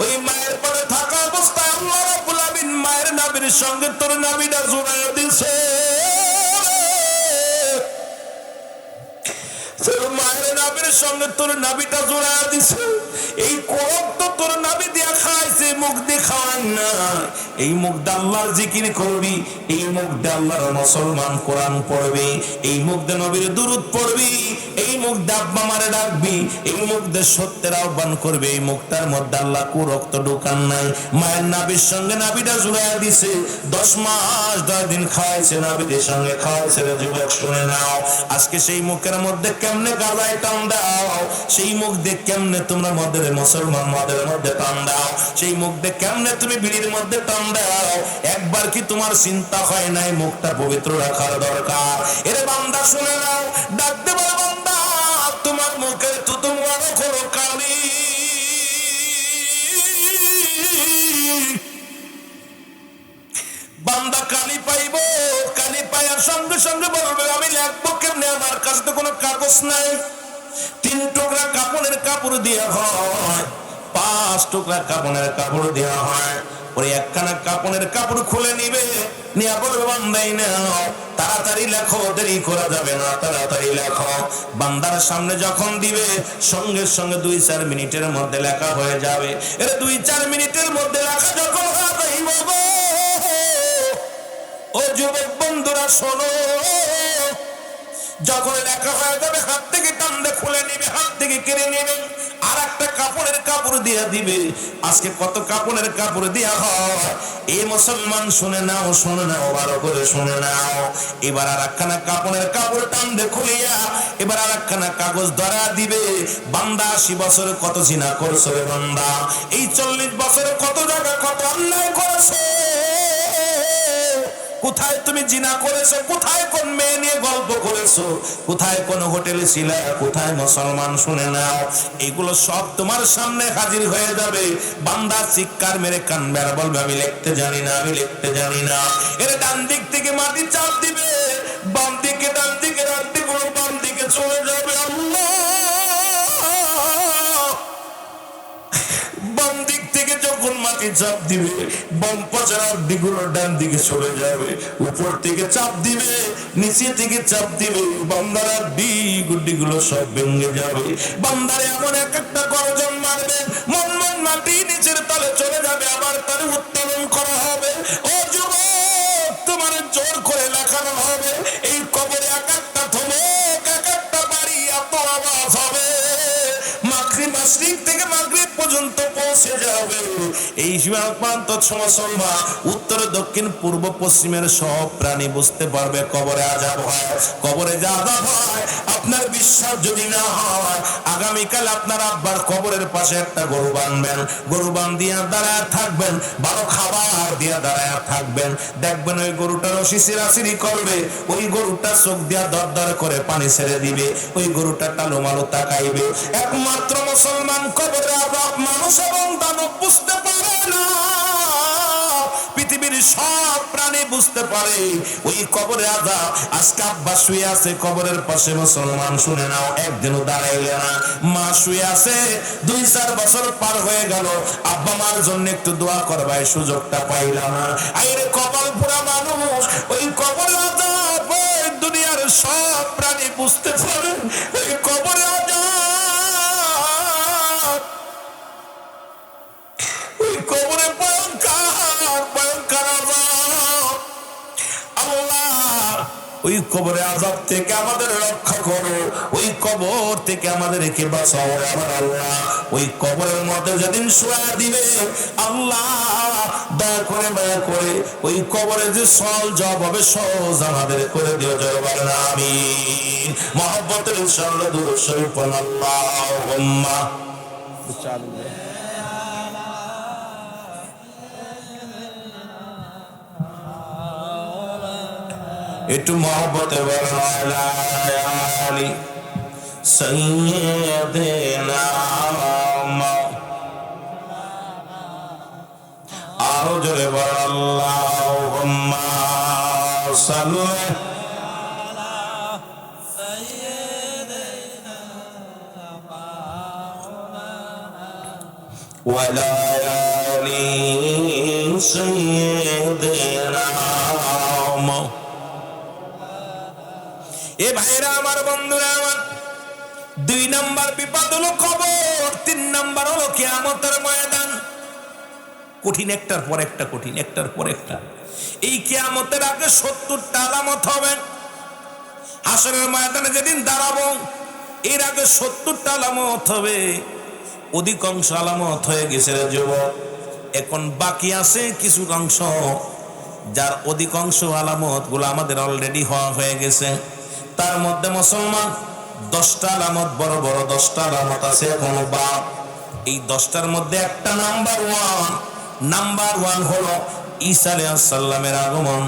ওই মায়ের পেটে থাকা অবস্থায় আল্লাহ রাব্বুল আলামিন মায়ের নাভির সঙ্গে তোর নাভিটা জুড়াইয়া দিয়েছে। মায়ের নাভির সঙ্গে তোর নাভিটা জোড়াইয়া দিছে। এই কোরআন তো তোর নাভি দিয়া খাইছে, মুখ দিয়ে খাওয়ান না। এই মুখ দিয়ে আল্লাহর জিকির করবি, এই মুখ দিয়ে আল্লাহর মুসলমান কোরআন পড়বি, এই মুখ দিয়ে নবীর দুরূদ পড়বি, এই মুখ দিয়ে আব্বা মারে ডাকবি, এই মুখ দিয়ে সত্যের আহ্বান করবি। এই মুখটার মধ্যে আল্লাহ কো রক্ত ঢোকান নাই, মায়ের নাভির সঙ্গে নাভিটা জোড়াইয়া দিছে। 10 মাস 10 দিন খাওয়াইছে, নাভিদের সঙ্গে খাওয়াইছে রে যুবক। শুনে নাও, আজকে সেই মুখের মধ্যে কেমনে গালায় টান দাও, সেই মুখ দিয়ে কেমনে তোমরা মদের মুসলমান মদের মধ্যে টান দাও, সেই মুখ দিয়ে কেমনে তুমি বিড়ির মধ্যে টান দাও। একবার কি তোমার চিন্তা হয় নাই মুখটা পবিত্র রাখার দরকার? এরে বান্দা শুনে নাও, ডাকতে বলে বান্দা তোমার মুখের থুতু মুবারক হলো কালি। বান্দা কালি পাইব, কালি পাইয়ার সঙ্গে সঙ্গে বলবে আমি লিখবো কেমনে, আমার কাছে তো কোনো কাগজ নাই। 3 টুকরা কাপড়ের কাপড় দেওয়া হয়, 5 টুকরা কাপড়ের কাপড় দেওয়া হয়। ওই একখানা কাপড়ের কাপড় খুলে নিবে, নিয়ে বলবে বান্দাই নাও, তাড়াতাড়ি লেখো, দেরি করা যাবে না, তাড়াতাড়ি লেখো। বান্দার সামনে যখন দিবে সঙ্গে সঙ্গে 2-4 মিনিটের মধ্যে লেখা হয়ে যাবে। এর 2-4 মিনিটের মধ্যে লেখা যখন ও যুবক বন্ধুরা শোনো, যখন লেখা হয়ে যাবে হাত থেকে টানলে খুলে নিবে, হাত থেকে কেড়ে নেবে, আর একটা কাপড়ের কাপড় দিয়া দিবে। আজকে কত কাপড়ের কাপড় দিয়া হয়। এই মুসলমান শুনে নাও, শুনে নাও, ভালো করে শুনে নাও। এবার আর একখানা কাপড়ের কাপড় টানবে খুলিয়া, এবার আর একখানা কাগজ ধরা দিবে। বান্দা 80 বছরে কত জিনা করছো রে বান্দা, এই 40 বছরে কত জায়গা কত অন্যায় করেছো, কোথায় তুমি জিনা করেছো, কোথায় কোন মেয়ে নিয়ে গল্প করেছো, কোথায় কোন হোটেলে ছিলে, কোথায় মুসলমান শুনে নাও। এগুলো সব তোমার সামনে হাজির হয়ে যাবে। বান্দা চিৎকার মেরে কানবে আর বলবে আমি লিখতে জানি না, আমি লিখতে জানি না। এর ডান দিক থেকে মাটি চাপ দিবে, বাম দিকে ডান দিকে রাত্রিগুলো বাম দিকে চলে যাবে। আল্লাহ, বাম দিক থেকে যখন মাটি চাপ দিবে, বাম পাশের আড্ডিগুলো ডান দিকে চলে যাবে। উপর থেকে চাপ দিবে, নিচে থেকে চাপ দিবে, বান্দার আড্ডি গুড্ডিগুলো সব ভেঙে যাবে। বান্দারে এমন এক একটা গর্জন মারবে, মন মন মাটি নিচের তলে চলে যাবে, আবার তার উত্তোলন করা হবে। ও যুবক, তোমার জোর করে লেখানো হবে। এই কবরে এক একটা ধমক, এক একটা বাড়ি এত আওয়াজ হবে, মাগরিব থেকে মাগরিব পর্যন্ত পৌঁছে যাবে। এই প্রান্ত মুসলমান উত্তর দক্ষিণ পূর্ব পশ্চিমের সব প্রাণী বুঝতে পারবে কবরে আযাব হয়। কবরে যে আযাব হয়, আপনার বিশ্বাস যদি না হয়, আগামীকাল আপনার আব্বার কবরের পাশে একটা গরু বাঁধবেন, গরু বাঁধিয়া দাঁড়ায় থাকবেন, ভালো খাবার দিয়া দাঁড়ায় থাকবেন। দেখবেন ওই গরুটা রশি ছিঁড়াছিঁড়ি করবে, ওই গরুটা চোখ দিয়া দরদর করে পানি ছেড়ে দিবে, ওই গরুটা টালোমালো তাকাইবে। একমাত্র মুসলমান কবরে আযাব মানুষ এবং দানব বুঝতে পারে না, পৃথিবীর সব প্রাণী বুঝতে পারে ওই কবরে আযাব। আজকে আব্বা শুয়ে আছে কবরের পাশে, মুসলমান শুনে নাও, একদিনও দাঁড়াইলে না। মা শুয়ে আছে, 2-4 বছর পার হয়ে গেল, আব্বা মার জন্য একটু দোয়া করবার সুযোগটা পাইলাম না। আইরে কপাল পুরা মানুষ, ওই কবরে আযাব দুনিয়ার সব প্রাণী বুঝতে পারে। ওই কবরে আযাব, ওই কবরে ভয়ঙ্কর ভয়ঙ্কর আযাব। আল্লাহ, ওই কবরে আযাব থেকে আমাদের রক্ষা করো, ওই কবর থেকে আমাদেরকে বাঁচাও আমার আল্লাহ। ওই কবরের মধ্যে যেদিন শোয়া দিবে, আল্লাহ দয়া করে মায়া করে ওই কবরে যে সল জব হবে সহজ আমাদের করে দিও, জয় বলেন আমিন। মহব্বতের ইনশাআল্লাহ দুরূদ শরীফ পড়ুন, আল্লাহুম্মা একটু মহব্বতে বলেন আলা আলি সাইয়্যিদিনা। আরো জোরে বলেন আল্লাহুম্মা সাল্লি আলা সাইয়্যিদিনা ওয়া আলা আলি সাইয়্যিদিনা। এ ভাইরা আমার, বন্ধুরা আমার, 2 নাম্বার বিপদ হলো কবর, 3 নাম্বার হলো কিয়ামতের ময়দান। কঠিন, একটার পর একটা কঠিন, একটার পর একটা। এই কিয়ামতের আগে 70টা আলামত হবে। হাসরের ময়দানে যেদিন দাঁড়াবো, এর আগে 70টা আলামত হবে। অধিকাংশ আলামত হয়ে গেছে রে যুবক, এখন বাকি আছে কিছু অংশ, যার অধিকাংশ আলামত গুলো আমাদের অলরেডি হয়ে গেছে। তার মধ্যে মুসলমান 10টা আলামত, বড় বড় 10টা আলামত আছে এখনো বাদ। এই 10টার মধ্যে একটা নাম্বার ওয়ান হলো ঈসা আলাইহিস সালামের আগমন।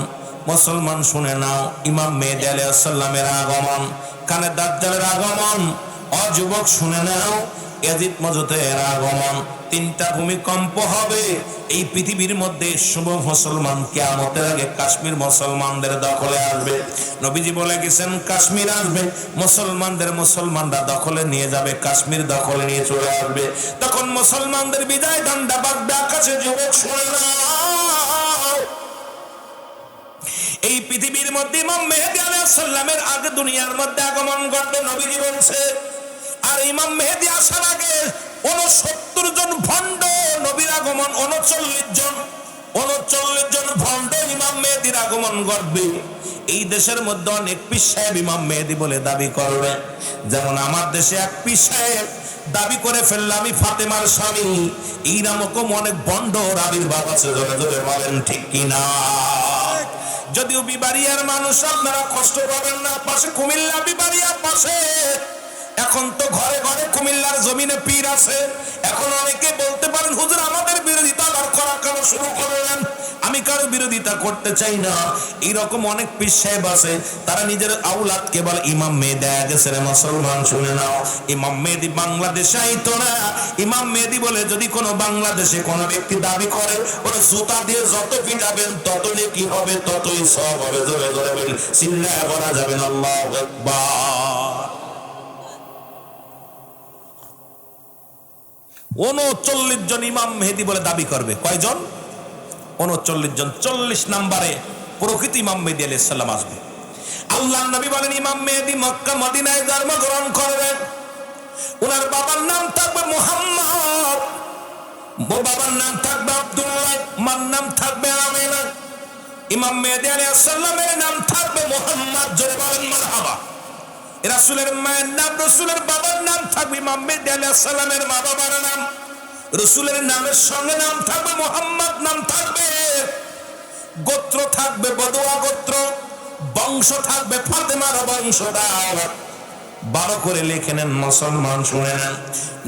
মুসলমান শুনে নাও, ইমাম মেহেদী আলাইহিস সালামের আগমন, কানে দাজ্জালের আগমন। অযুবক শুনে নাও, ইয়াজিদ মাজুদের আগমন। 3টা ভূমিকম্প হবে এই পৃথিবীর মধ্যে। শুভ মুসলমান কিয়ামতের আগে কাশ্মীর মুসলমানদের দখলে আসবে। নবীজি বলে গেছেন কাশ্মীর আসবে, মুসলমানরা দখলে নিয়ে যাবে, কাশ্মীর দখলে নিয়ে চলে আসবে। তখন মুসলমানদের বিজয় ঝান্ডা বাজবে আকাশে। যুবক শুনে নাও, এই পৃথিবীর মধ্যে ইমাম মেহেদী আলাইহিস সালামের আগে দুনিয়ার মধ্যে আগমন ঘটবে, নবীজি বলছে। আর ইমাম মেহেদী আসার আগে 69 জন ভণ্ড নবীর আগমন, 39 জন ভণ্ড ইমাম মেহেদীর আগমন ঘটবে। এই দেশের মধ্যে অনেক পীর সাহেব ইমাম মেহেদী বলে দাবি করবে। যেমন আমার দেশে এক পীর সাহেব দাবি করে ফেললাম আমি ফাতেমার স্বামী। এই নামকম অনেক বন্ডর আবির্ভাব আছে, জোরে জোরে বলেন ঠিক কিনা। যদিও বিবাড়িয়ার মানুষ আপনারা কষ্ট পাবেন না, পাশে কুমিল্লা বিবাড়িয়ার পাশে এখন তো ঘরে ঘরে কুমিল্লার জমিনে পীর আছে। এখন অনেকে বলতে পারেন হুজুর আমাদের বিরোধিতা আবার করা কেন শুরু করলেন? আমি কারো বিরোধিতা করতে চাই না। এইরকম অনেক পীর সাহেব আছে, তারা নিজের আউলাদকে বলে ইমাম মেহেদী গেছে রে মুসলমান শুনে নাও। ইমাম মেহেদী বাংলাদেশে আইতো না। ইমাম মেহেদী বলে যদি কোনো বাংলাদেশে কোনো ব্যক্তি দাবি করে ওর জুতা দিয়ে যত পিটাবেন তত নেকি হবে, ততই সওয়াব হবে। জোরে জোরে বলেন চিল্লায়া বলা যাবে না আল্লাহু আকবার। 39 জন ইমাম মেহেদী বলে দাবি করবে। কয়জন? 39 জন। 40 নম্বরে প্রকৃত ইমাম মেহেদী আলাইহিস সালাম আসবে। আল্লাহর নবী বলেন ইমাম মেহেদী মক্কা মদিনায় জন্মগ্রহণ করবেন। ওনার বাবার নাম থাকবে মুহাম্মদ, বাবার নাম থাকবে আব্দুল্লাহ, মার নাম থাকবে আমিনা। ইমাম মেহেদী আলাইহিস সালামের নাম থাকবে মুহাম্মদ, জোরে বলেন মারহাবা। রাসূলের মায়ের নাম, রাসূলের বাবার নাম থাকবে ইমাম মেহেদী আলাইহিস সালামের মা বাবার নাম। রাসূলের নামের সঙ্গে নাম থাকবে মুহাম্মদ, নাম থাকবে, গোত্র থাকবে বদুয়া গোত্র, বংশ থাকবে ফাতেমার বংশধর। 12 করে লিখে নেন মুসলমান, শুনে নেন।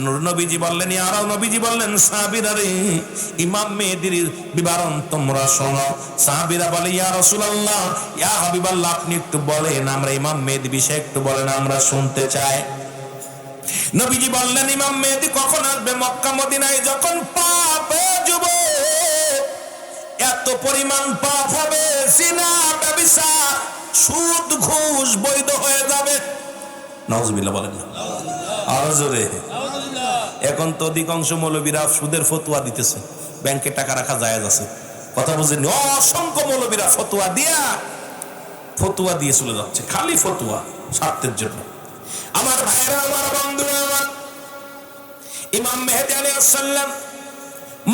নূর নবীজি বললেন আর নবীজি বললেন সাহাবীরা রে ইমাম মেহেদীর বিবরণ তোমরা শোনো। সাহাবীরা বলে ইয়া রাসূলুল্লাহ, ইয়া হাবিবাল্লাহ, আপনি একটু বলেন, আমরা ইমাম মেহেদী বিষয়ে একটু বলেন, আমরা শুনতে চাই। নবীজি বললেন ইমাম মেহেদী কখন আসবে? মক্কা মদিনায় যখন পাপ হয়ে যাবে, এত পরিমাণ পাপ হবে, জিনা ব্যভিচার সুদ ঘুষ বৈধ হয়ে যাবে। নাউজুবিল্লাহ বলেন না আর জোরে। এখন তো অধিকাংশ মৌলবীরা সুদের ফতোয়া দিতেছে, ব্যাংকে টাকা রাখা জায়েজ আছে। কথা বুঝেননি? অসংখ্য মৌলবীরা ফতোয়া দিয়ে চলে যাচ্ছে, খালি ফতোয়া স্বার্থের জন্য। আমার ভাইরা, আমার বন্ধুরা, আমার ইমাম মেহেদী আলাইহিস সালাম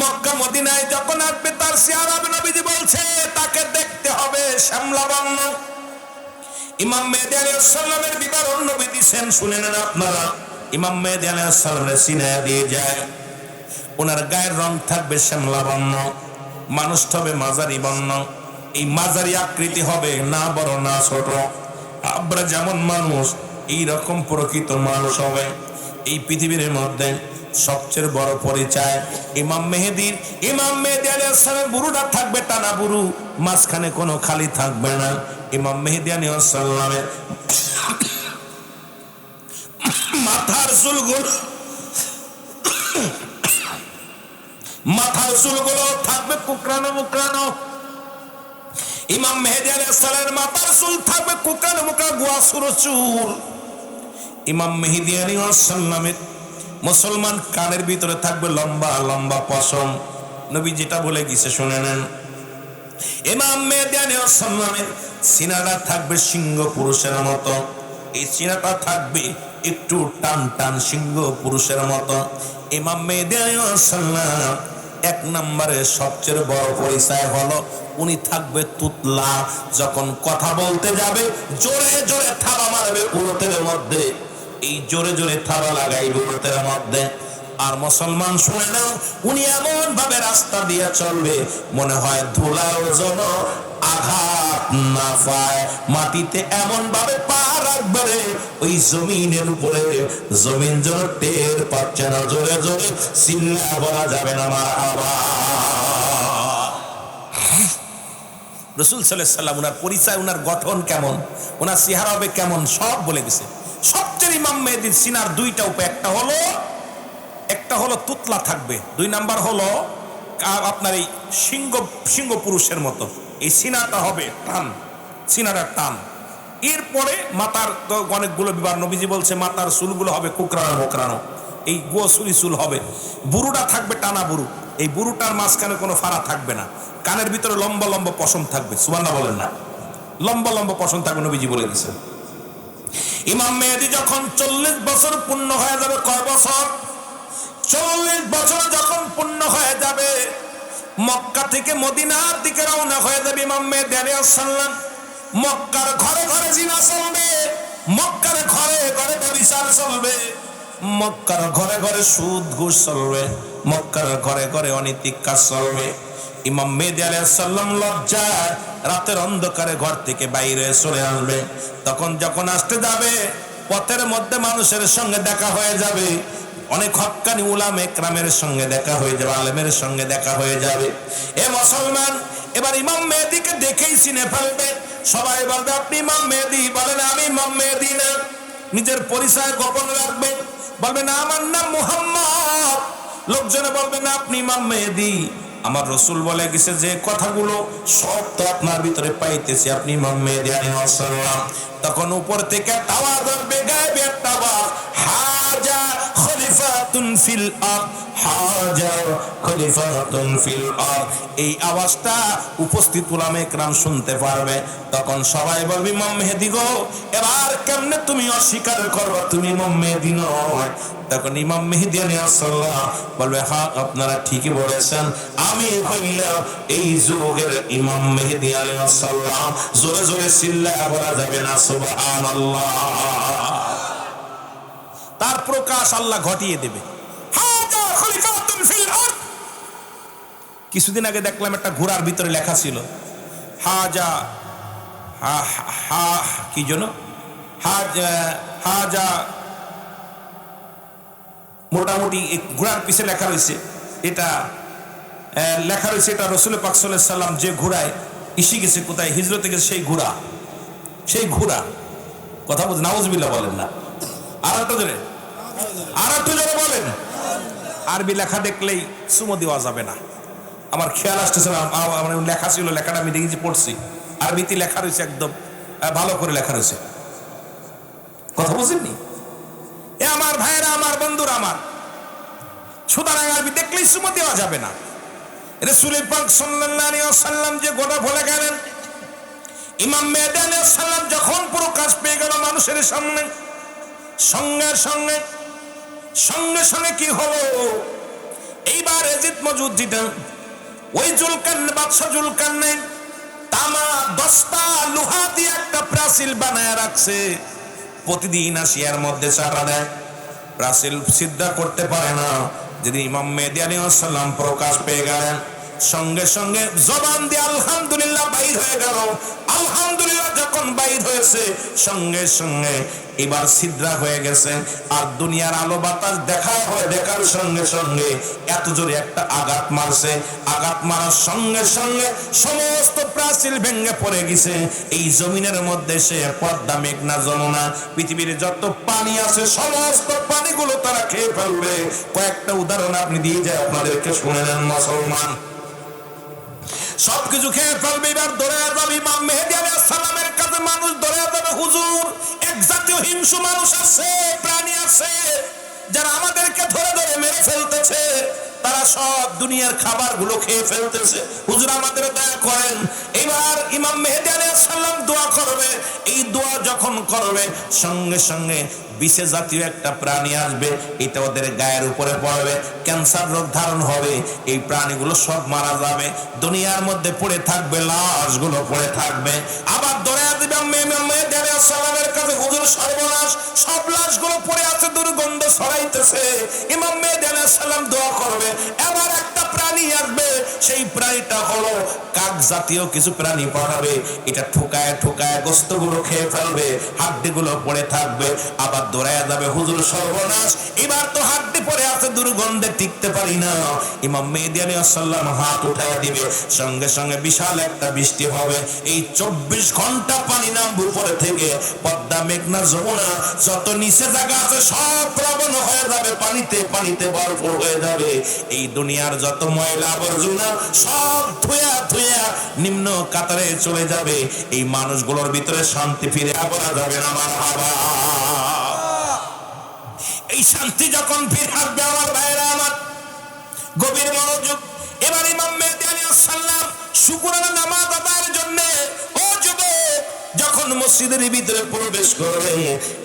মক্কা মদিনায় যখন আসবে তার চেহারা নবীজি বলছে তাকে দেখতে হবে শ্যামলা বর্ণ। ইমাম মেহেদী আলাইহিস সালামের বিবরণ নবী দিয়েছেন, শুনে নেন আপনারা। ইমাম মেহেদী আলাইহিস সালামের সিনায় দিয়ে যায়, ওনার গায়ের রং থাকবে শ্যামলা বর্ণ, মানুষ হবে মাঝারি বর্ণ। এই মাঝারি আকৃতি হবে, না বড় না ছোট। আমরা যেমন মানুষ এই রকম প্রকৃত মানুষ হবে। এই পৃথিবীর মধ্যে সবচেয়ে বড় পরিচয় ইমাম মেহেদীর। ইমাম মেহেদী আলাইহিস সালাম বুরুটা থাকবে টানা বুরু, মাঝখানে কোনো খালি থাকবে না। ইমাম মেহেদী আলাইহিস সালামের মাথার চুলগুলো থাকবে কুকরানো মুকরানো। ইমাম মেহেদী আলাইহিস সালামের মাথার চুল থাকবে কুকরানো মুকরানো, গোয়াসুর চুল। ইমাম মেহেদী আলাইহিস সালামের মুসলমান কানের ভিতরে থাকবে লম্বা লম্বা পশম। নবী যেটা বলে গেছে শুনে নেন। ইমাম মেহেদী আলাইহিস সালামের সিনাটা থাকবে সিংহ পুরুষের মতো। এই সিনাটা থাকবে একটু টান টান সিংহ পুরুষের মতো। ইমাম মেহেদী আলাইহিস সালাম 1 নম্বরে সবচেয়ে বড় পরিচয় হলো উনি থাকবে তুতলা। যখন কথা বলতে যাবে জোরে জোরে থাবা মারবে উরুতের মধ্যে, এই জোরে জোরে থাবা লাগাইবে উরুতের মধ্যে। আর মুসলমান শুনে নাও, উনি এমন ভাবে রাস্তা দিয়ে চলবে মনে হয় ধুলাও যেন আঘাত না পায়। মাটিতে এমন ভাবে পা রাখবে ওই জমিনের উপরে, জমিন যেন টের পাচ্ছে না। জোরে জোরে চিল্লা বলা যাবে না মারহাবা। রাসূল সাল্লাল্লাহু আলাইহি সাল্লাম ওনার পরিচয়, ওনার গঠন কেমন, ওনার চেহারা হবে কেমন, সব বলে গেছে। সবচেয়ে ইমাম মেহেদীর সিনার 2টা উপায়, একটা হলো তুতলা থাকবে, 2 নাম্বার হলো আপনার এই সিংহ পুরুষের মতো। এই সিনাটা হবে টান, সিনাটা টান। এরপরে মাথার অনেকগুলো বিবার নবীজি বলছে মাথার চুলগুলো হবে কুকরানো মোকরানো, এই গোসুরি চুল হবে। বুরুটা থাকবে টানা বুরু, এই বুরুটার মাঝখানে কোনো ফাড়া থাকবে না। কানের ভিতরে লম্বা লম্বা পশম থাকবে, সুবহানাল্লাহ বলেন না, লম্বা লম্বা পশম থাকবে, নবীজি বলে দিয়েছে। ইমাম মেহেদী যখন 40 বছর পূর্ণ হয়ে যাবে, কয় বছর? 40 বছর যখন পূর্ণ হয়ে যাবে, মক্কা থেকে মদিনার দিকে রওনা হয়ে যাবে ইমাম মেহেদী আলাইহিস সালাম। মক্কার ঘরে ঘরে জিনা চলবে, মক্কার ঘরে ঘরে ব্যভিচার চলবে, মক্কার ঘরে ঘরে সুদ ঘুষ চলবে, মক্কার ঘরে ঘরে অনৈতিক কাজ চলবে। ইমাম মেহেদী আলাইহিস সালাম লজ্জায় রাতের অন্ধকারে ঘর থেকে বাইরে চলে আসবে। তখন যখন আসতে যাবে পথের মধ্যে মানুষের সঙ্গে দেখা হয়ে যাবে, অনেক হক্কানি উলামা ইকরামের সঙ্গে দেখা হয়ে যাবে, আলেমের সঙ্গে দেখা হয়ে যাবে। এ মুসলমান, এবার ইমাম মেহেদীকে দেখেই চিনে ফেলবে। সবাই বলবে আপনি ইমাম মেহেদী, বলেন আমি ইমাম মেহেদী না। নিজের পরিচয় গোপন রাখবেন, বলবেন আমার নাম মুহাম্মদ। লোকজনে বলবে না আপনি ইমাম মেহেদী, আমার রাসূল বলে গেছে যে কথাগুলো সব তো আপনার ভিতরে পাইতেছি, আপনি ইমাম মেহেদী আলাইহিস সালাম। তখন উপর থেকে আওয়াজ আসবে, গায়েবে একটা আওয়াজ, হাজা খলিফাতুন ফিল আরদ, হাজা খলিফাতুন ফিল আরদ। এই আওয়াজটা উপস্থিত উলামা ইকরাম শুনতে পারবে। তখন সবাই বলবে ইমাম মেহেদী গো, এবার কেমনে তুমি অস্বীকার করবে তুমি ইমাম মেহেদী নয়? তখন ইমাম মেহেদী আলাইহিস সালাম বলবে হ্যাঁ আপনারা ঠিকই বলেছেন, আমি হইলাম এই যুগের ইমাম মেহেদী আলাইহিস সালাম। জোরে জোরে চিল্লায়া বলা যাবে না সুবহানাল্লাহ? তার প্রকাশ আল্লাহ ঘটিয়ে দেবে। হাজা খলিফাতুন ফিল আরদ। কিছুদিন আগে দেখলাম একটা ঘোড়ার ভিতরে লেখা ছিল হাজা কি যেন হাজা, মোটামুটি ঘোড়ার পিছে লেখা রয়েছে, এটা লেখা রয়েছে এটা রাসূল পাক সাল্লাল্লাহু আলাইহি সাল্লাম যে ঘোড়ায় ইসি গেছে, কোথায় হিজরতে গেছে, সেই ঘোড়া, সেই ঘোড়া। কথা বলছেন নাউজুবিল্লাহ বলেন না? আর একটু জোরে, আর একটু জোরে বলেন। আরবি লেখা দেখলেই সুমো দেওয়া যাবে না। আমার খেয়াল আসতেছে না, মানে লেখা ছিল, লেখাটা আমি দেখেছি, পড়ছি, আরবিতে লেখা রয়েছে, একদম ভালো করে লেখা রয়েছে। কথা বুঝেননি? এ আমার ভাইয়েরা, আমার বন্ধুরা, আমার সুতরাং আরবি দেখলেই সুমো দেওয়া যাবে না। রাসূল পাক সাল্লাল্লাহু আলাইহি ওয়াসাল্লাম যে গোটা বলে গেলেন, ইমাম মেহেদী আলাইহিস সালাম যখন প্রকাশ পেয়ে গেল মানুষের সামনে, সঙ্গে সঙ্গে সঙ্গে সঙ্গে কি হলো? এইবার এজিদ মজুদ যেটা, ওই বাদশা জুলকারনাইন তামা 10টা লোহা দিয়ে একটা প্রাচীর বানায় রাখছে। প্রতিদিন আসিয়ার মধ্যে চারা দেয়, প্রাচীর সিদ্ধা করতে পারে না। যেদিন ইমাম মেহেদী আলাইহিস সালাম প্রকাশ পেয়ে গেলেন, সঙ্গে সঙ্গে জবান দিয়ে আলহামদুলিল্লাহ বাইর হয়ে গেল। আলহামদুলিল্লাহ যখন বাইর হয়েছে, সঙ্গে সঙ্গে এবার ছিদ্রা হয়ে গেছে। আর দুনিয়ার আলো বাতাস দেখার সঙ্গে সঙ্গে এত জোরে একটা আঘাত মারছে, আঘাত মারার সঙ্গে সঙ্গে সমস্ত প্রাচীর ভেঙে পড়ে গেছে। এই জমিনের মধ্যে সে পদ্মা, মেঘনা, যমুনা, পৃথিবীর যত পানি আছে সমস্ত পানিগুলো তারা খেয়ে ফেলবে। কয়েকটা উদাহরণ আপনি দিয়ে যায়, আপনাদেরকে শুনে নেন মুসলমান। সবকিছু খেয়ে ফেলবে। এবার দৌড়ে যাবে ইমাম মেহেদী আলাইহিস সালামের কাছে, মানুষ দৌড়ে যাবে, হুজুর এক জাতীয় হিংস্র মানুষ আছে, প্রাণী আছে যারা আমাদেরকে ধরে ধরে মেরে ফেলতেছে, তারা সব দুনিয়ার খাবার গুলো খেয়ে ফেলতেছে, হুজুর আমাদের দয়া করেন। এবার ইমাম মেহেদী আলাইহিস সালাম দোয়া করবে। এই দোয়া যখন করবে, সঙ্গে সঙ্গে বিশেষ জাতীয় একটা প্রাণী আসবে, এটা ওদের গায়ের উপরে পড়বে, ক্যান্সার রোগ ধারণ হবে, এই প্রাণীগুলো সব মারা যাবে, দুনিয়ার মধ্যে পড়ে থাকবে, লাশগুলো পড়ে থাকবে। আবার দৌড়ে দিবে ইমাম মেহেদী আলাইহিস সালামের কাছে, হুজুর সর্বনাশ, সব লাশগুলো পড়ে আছে, দুর্গন্ধ ছড়াইতেছে। ইমাম মেহেদী আলাইহিস সালাম দোয়া করবে, এবার একটা প্রাণী আসবে, সেই প্রাণীটা হলো কাক জাতীয় কিছু প্রাণী পাঠাবে, এটা ঠুকায় ঠুকায় গোস্তগুলো খেয়ে ফেলবে, হাড্ডিগুলো পড়ে থাকবে। আবার দৌড়ায় যাবে, হুজুর সর্বনাশ, এবার তো হাড্ডি পড়ে আছে, দুর্গন্ধে টিকতে পারি না। ইমাম মেহেদী আলাইহিস সালাম হাত উঠায় দিবে, সঙ্গে সঙ্গে বিশাল একটা বৃষ্টি হবে। এই 24 ঘন্টা পানি নামবে উপরে থেকে, পদ্মা, মেঘনা, যমুনা যত নিচে জায়গা আছে সব প্লাবন হয়ে যাবে, পানিতে পানিতে ভরপুর হয়ে যাবে। এই দুনিয়ার যত ময়লা আবর্জনা সব ধুয়া ধুয়া নিম্ন কাতারে চলে যাবে। এই মানুষগুলোর ভিতরে শান্তি ফিরে আসা যাবে না। মারহাবা। এই শান্তি যখন ফিরে আসবে, আমার ভাইরা আমার, গভীর মনোযোগ। এবার ইমাম মেহেদী আলাইহিস সালাম শুকরানা নামাজ আদায়ের জন্য, ও যুবক যখন মসজিদের ভিতরে প্রবেশ করবে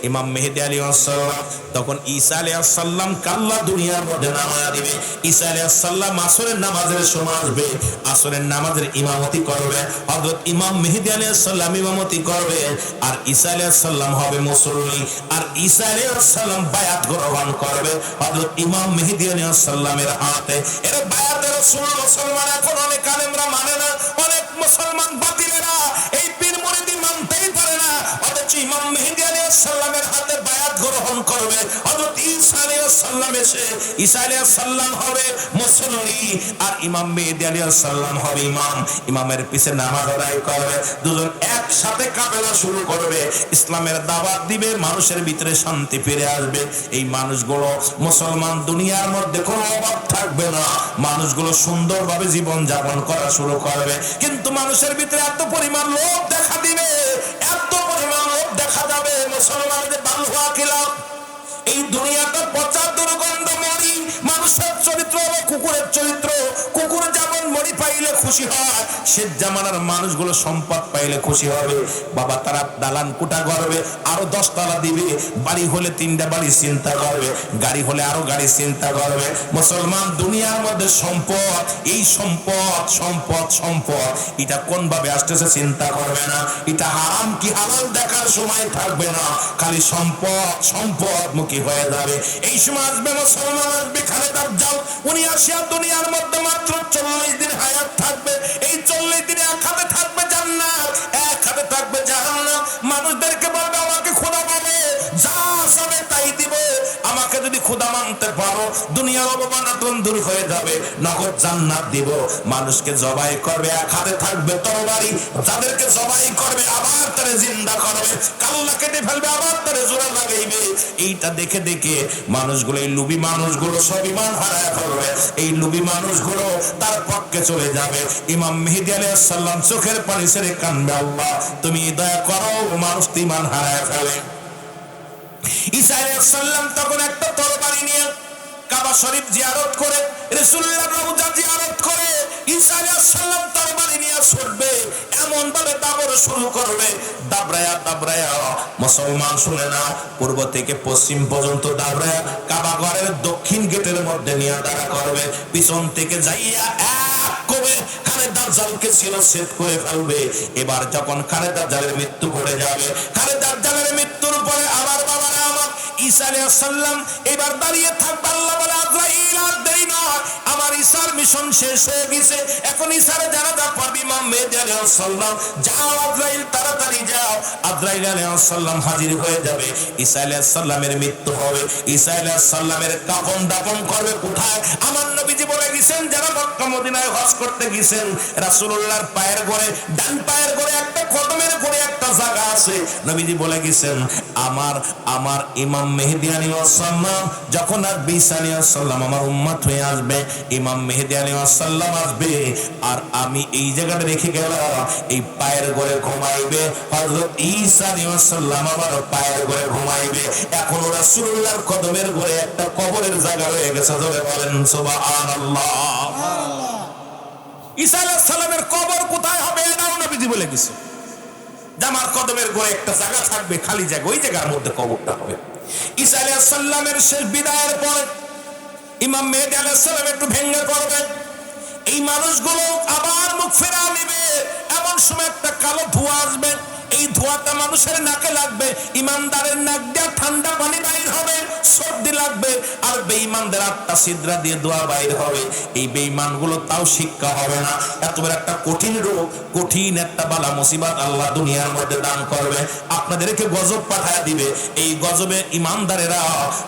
ইমাম মেহেদী আলাইহিস সালাম, তখন ঈসা আলাইহিস সালাম কাল্লা দুনিয়ার মধ্যে নামায়া দিবে। ঈসা আলাইহিস সালাম আসরের নামাজের সময় আসবে, আসরের নামাজের ইমামতি করবে, হযরত ইমাম মেহেদী আলাইহিস সালাম ইমামতি করবে, আর ঈসা আলাইহিস সালাম হবে মুসল্লি, আর ঈসা আলাইহিস সালাম বায়াত গ্রহণ করবে হযরত ইমাম মেহেদী আলাইহিস সালামের হাতে। এর বায়াতের রাসূল মুসলমান এখন অনেক আলেমরা মানে না, অনেক মুসলমান বাতিলেরা এই পীর মুরিদি মানতেই পারে না, অথচ ইমাম মেহেদী আলাইহিস সালামের হাতে বায়াত গ্রহণ করবে হযরত ঈসা আলাইহিস সালাম। এসে ঈসা আলাইহিস সালাম হবে মুসল্লি আর ইমাম মেহেদী আলাইহিস সালাম হবে ইমাম। ইমামের পিছে নামাজ আদায় করবে, দুজন একসাথে কাফেলা শুরু করবে, ইসলামের দাওয়াত দিবে, মানুষের ভিতরে শান্তি ফিরে আসবে। এই মানুষগুলো মুসলমান দুনিয়ার মধ্যে কোনো অভাব থাকবে না, মানুষগুলো সুন্দরভাবে জীবন যাপন করা শুরু করবে। কিন্তু মানুষের ভিতরে এত পরিমাণ লোভ দেখা দিবে, এত পরিমাণ লোভ দেখা যাবে, মুসলমানদের বালহুয়া খিলাফ। এই দুনিয়াটা পচা দুর্গন্ধ মরি, মানুষের চরিত্র হলো কুকুরের চরিত্র। কুকুর যেমন মরি পাইলে খুশি হয়, সে জামানার মানুষগুলো সম্পদ পাইলে খুশি হবে। বাবা তারা দালান কোঠা করবে, আরো 10 তলা দিবে, বাড়ি হলে 3টা বাড়ি চিন্তা করবে, গাড়ি হলে আরো গাড়ি চিন্তা করবে। মুসলমান দুনিয়ার মধ্যে সম্পদ, এই সম্পদ সম্পদ সম্পদ, এটা কোন ভাবে আসতেছে চিন্তা করবে না, এটা হারাম কি হালাল দেখার সময় থাকবে না, খালি সম্পদ সম্পদ মুখী হয়ে যাবে। এই সময় আসবে মুসলমান, আসবে খালেদার জাল, উনি আসিয়া দুনিয়ার মধ্যে মাত্র 40 দিন হায়াত থাকবে। এই 40 দিনে এক হাতে থাকবে জান্নাত, এক হাতে থাকবে জাহান্নাম। মানুষদেরকে বলবে আমাকে খোদা বলে, যা আসবে তাই দিব, আমাকে যদি খোদা মানতে পারো দুনিয়ার অবমাননা দূর হয়ে যাবে, নগদ জান্নাত দিব। মানুষকে জবাই করবে, এক হাতে থাকবে তরবারি, যাদেরকে জবাই করবে আবার তারে জিন্দা করবে, কাল্লা কেটে ফেলবে আবার তারে জোড়া লাগাইবে। এইটা দেখে দেখে মানুষগুলো, এই লুবি মানুষগুলো সব ঈমান হারায় ফেলবে। এই লুবি মানুষগুলো তার পক্ষে চলে যাবে। ইমাম মেহেদী আলাইহিস সালাম চোখের পানি ছেড়ে কাঁদবে, আল্লাহ তুমি দয়া করো, মানুষ তো ঈমান হারায় ফেলে। ঈসা আলাইহিস সালাম তখন একটা তরবারি নিয়ে কাবা শরীফ জিয়ারত করে, রাসূলুল্লাহর রওজা জিয়ারত করে, ঈসা আলাইহিস সালাম তরবারি নিয়ে ছুটবে, এমন ভাবে দাবর শুরু করবে, দাবরায়া দাবরায়া। মুসলমান শুনে না, পূর্ব থেকে পশ্চিম পর্যন্ত দাবরায়া কাবা ঘরের দক্ষিণ গেটের মধ্যে নিয়ে দাঁড়া করবে, পিছন থেকে যাইয়া এক করে খালেদা জালকে শিরচ্ছেদ করে ফেলবে। এবার যখন খালেদা জালের মৃত্যু ঘটে যাবে, খালেদা জালের মৃত্যুর পরে আবার বাবারা আমার ঈসা আলাইহিস সালাম এবার দাঁড়িয়ে থাকবে। আল্লাহ বলে আজরাইল আর দেরি নয়, আমার ঈসার মিশন শেষ হয়ে গেছে, এখন ঈসার জানাজা পড়বে ইমাম মেহেদী আলাইহিস সালাম। যাও আজরাইল তাড়াতাড়ি যাও। আজরাইল আলাইহিস সালাম হাজির হয়ে যাবে, ঈসা আলাইহিস সালামের মৃত্যু হবে, ঈসা আলাইহিস সালামের কাফন দাফন করবে কোথায়? আমার নবীজি বলে গেছেন, যারা মক্কা মদিনায় হজ করতে গেছেন, রাসূলুল্লাহর পায়ের গোড়ে, ডান পায়ের গোড়ে একটা কদমের গোড়ে একটা জায়গা আছে, নবীজি বলে গেছেন আমার ইমাম মেহেদী আলাইহিস সালাম যখন আসবে, ঈসা আলাইহিস সালাম আমার উম্মত হয়ে আসবে, ইমাম মেহেদী আলাইহিস সালাম আসবে, আর আমি এই জায়গাটা রেখে গেলাম, এই পায়ের গোড়ে ঘুমাইবে হযরত ঈসা আলাইহিস সালাম, আমার পায়ের গোড়ে ঘুমাইবে। এখন রাসূলুল্লাহর কদমের গোড়ে একটা কবরের জায়গা রয়ে গেছে, জোরে বলেন সুবহানাল্লাহ। ঈসা আলাইহিস সালামের কবর কোথায় হবে এটাও নবীজি বলে গেছে, জামার কদমের গোড়ে একটা জায়গা থাকবে, খালি জায়গা, ওই জায়গার মধ্যে কবরটা হবে। ঈসা আলাইহিস সালামের শেষ বিদায়ের পরে ইমাম মেহেদী আলাইহিস সালাম একটু ভেঙে পড়বে, এই মানুষগুলো আবার মুখ ফেরা নেবে, এমন সময় একটা কালো ধোঁয়া আসবে, এই ধোঁয়াটা মানুষের নাকে লাগবে, ইমানদারের নাক দিয়ে ঠান্ডা পানি বাইর হবে, সর্দি লাগবে, আর বেঈমানদের আটটা ছিদ্রা দিয়ে দোয়া বাইর হবে। এই বেঈমানগুলো তাও শিক্ষা হবে না, এত বড় একটা কঠিন রোগ, কঠিন একটা বালা মুসিবত আল্লাহ দুনিয়ার মধ্যে দান করবে, আপনাদেরকে গজব পাঠায় দিবে। এই গজবে ইমানদারেরা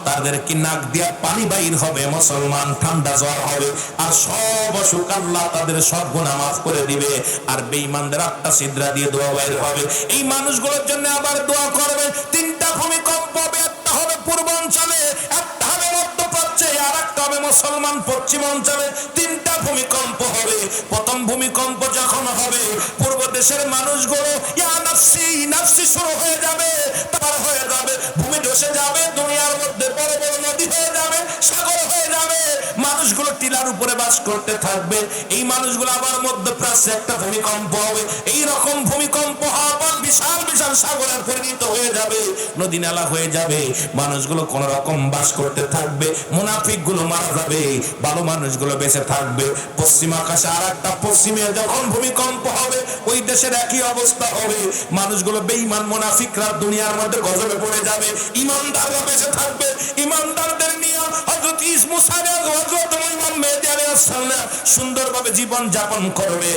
তাদেরকে নাক দিয়ে পানি বাইর হবে, মুসলমান ঠান্ডা জ্বর হবে, আর সব অসুখ আল্লাহ তাদের সব গুনাহ মাফ করে দিবে, আর বেঈমানদের আটটা ছিদ্রা দিয়ে দোয়া বাইর হবে। এই মানুষগুলোর জন্য আবার দোয়া করবে। 3টা ভূমিকম্প হবে, একটা হবে পূর্বাঞ্চলে, একটা হবে মধ্যপ্রাচ্যে, আর একটা হবে মুসলমান পশ্চিম অঞ্চলে। 3টা ভূমিকম্প হবে। প্রথম ভূমিকম্প যখন হবে, পূর্ব দেশের মানুষগুলো ইয়া নাফসি নাফসি শুরু হয়ে যাবে, তার হয়ে যাবে, ভূমি ধসে যাবে, দুনিয়ার মধ্যে বড় বড় নদী হয়ে যাবে, সাগর হয়ে যাবে, মানুষগুলো টিলার জায়গার উপরে বাস করতে থাকবে। এই মানুষগুলো আবার মধ্যপ্রাচ্যে একটা ভূমিকম্প হবে, এই রকম ভূমিকম্প হওয়ার পর বিশাল বিশাল সাগরে পরিণত হয়ে যাবে, নদী নালা হয়ে যাবে, মানুষগুলো কোন রকম বাস করতে থাকবে, মুনাফিক গুলো মারা যাবে, ভালো মানুষগুলো বেঁচে থাকবে। পশ্চিম আকাশে আর একটা পশ্চিমে যখন ভূমিকম্প হবে, ওই দেশের একই অবস্থা হবে, মানুষগুলো বেঈমান মুনাফিকরা দুনিয়ার মধ্যে গজবে পড়ে যাবে, ইমানদাররা বেঁচে থাকবে। ইমানদারদের নিয়ে হযরত মুসা হযরত ইমাম মেহেদী আলাইহিস সালাম সুন্দরভাবে জীবন যাপন করবে।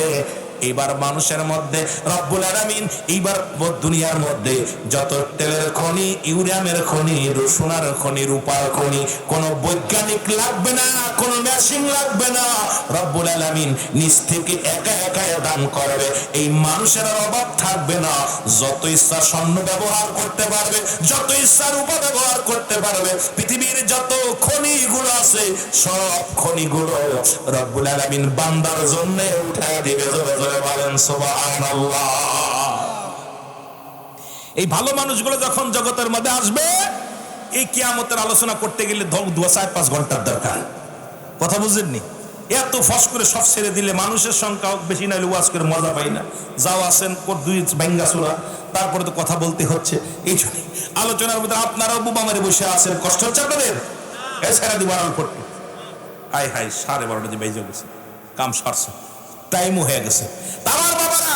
এইবার মানুষের মধ্যে রব্বুল আলামিন এইবার দুনিয়ার মধ্যে যত তেলের খনি, ইউরেনিয়ামের খনি, সোনার খনি, রূপার খনি, কোনো বৈজ্ঞানিক লাগবে না, কোনো মেশিন লাগবে না, রব্বুল আলামিন নিজ থেকে একা একা দান করবে। এই মানুষের আর অভাব থাকবে না, যত ইচ্ছা স্বর্ণ ব্যবহার করতে পারবে, যত ইচ্ছা রূপা ব্যবহার করতে পারবে। পৃথিবীর যত খনিগুলো আছে সব খনিগুলো রব্বুল আলামিন বান্দার জন্য উঠায় দিবে। বলেন সুবহানাল্লাহ। এই ভালো মানুষগুলো যখন জগতের মধ্যে আসবে, এই কিয়ামতের আলোচনা করতে গেলে 4-5 ঘন্টার দরকার। কথা বুঝেননি? এত ফস করে সব ছেড়ে দিলে মানুষের সংখ্যা বেশি নাইলে ওয়াজ করে মজা পাই না। যাও আসেন দুই ভাঙ্গা চূড়া, তারপরে তো কথা বলতে হচ্ছে। এই জন্য আলোচনার মধ্যে আপনারাও বুবা মারে বসে আছেন, কষ্ট হচ্ছে আপনাদের? এছাড়া দিব আড়াল পড়তে হাই হাই 12:30 বেজে গেছে, কাম সারছে, টাইমও হয়ে গেছে। আমার বাবারা,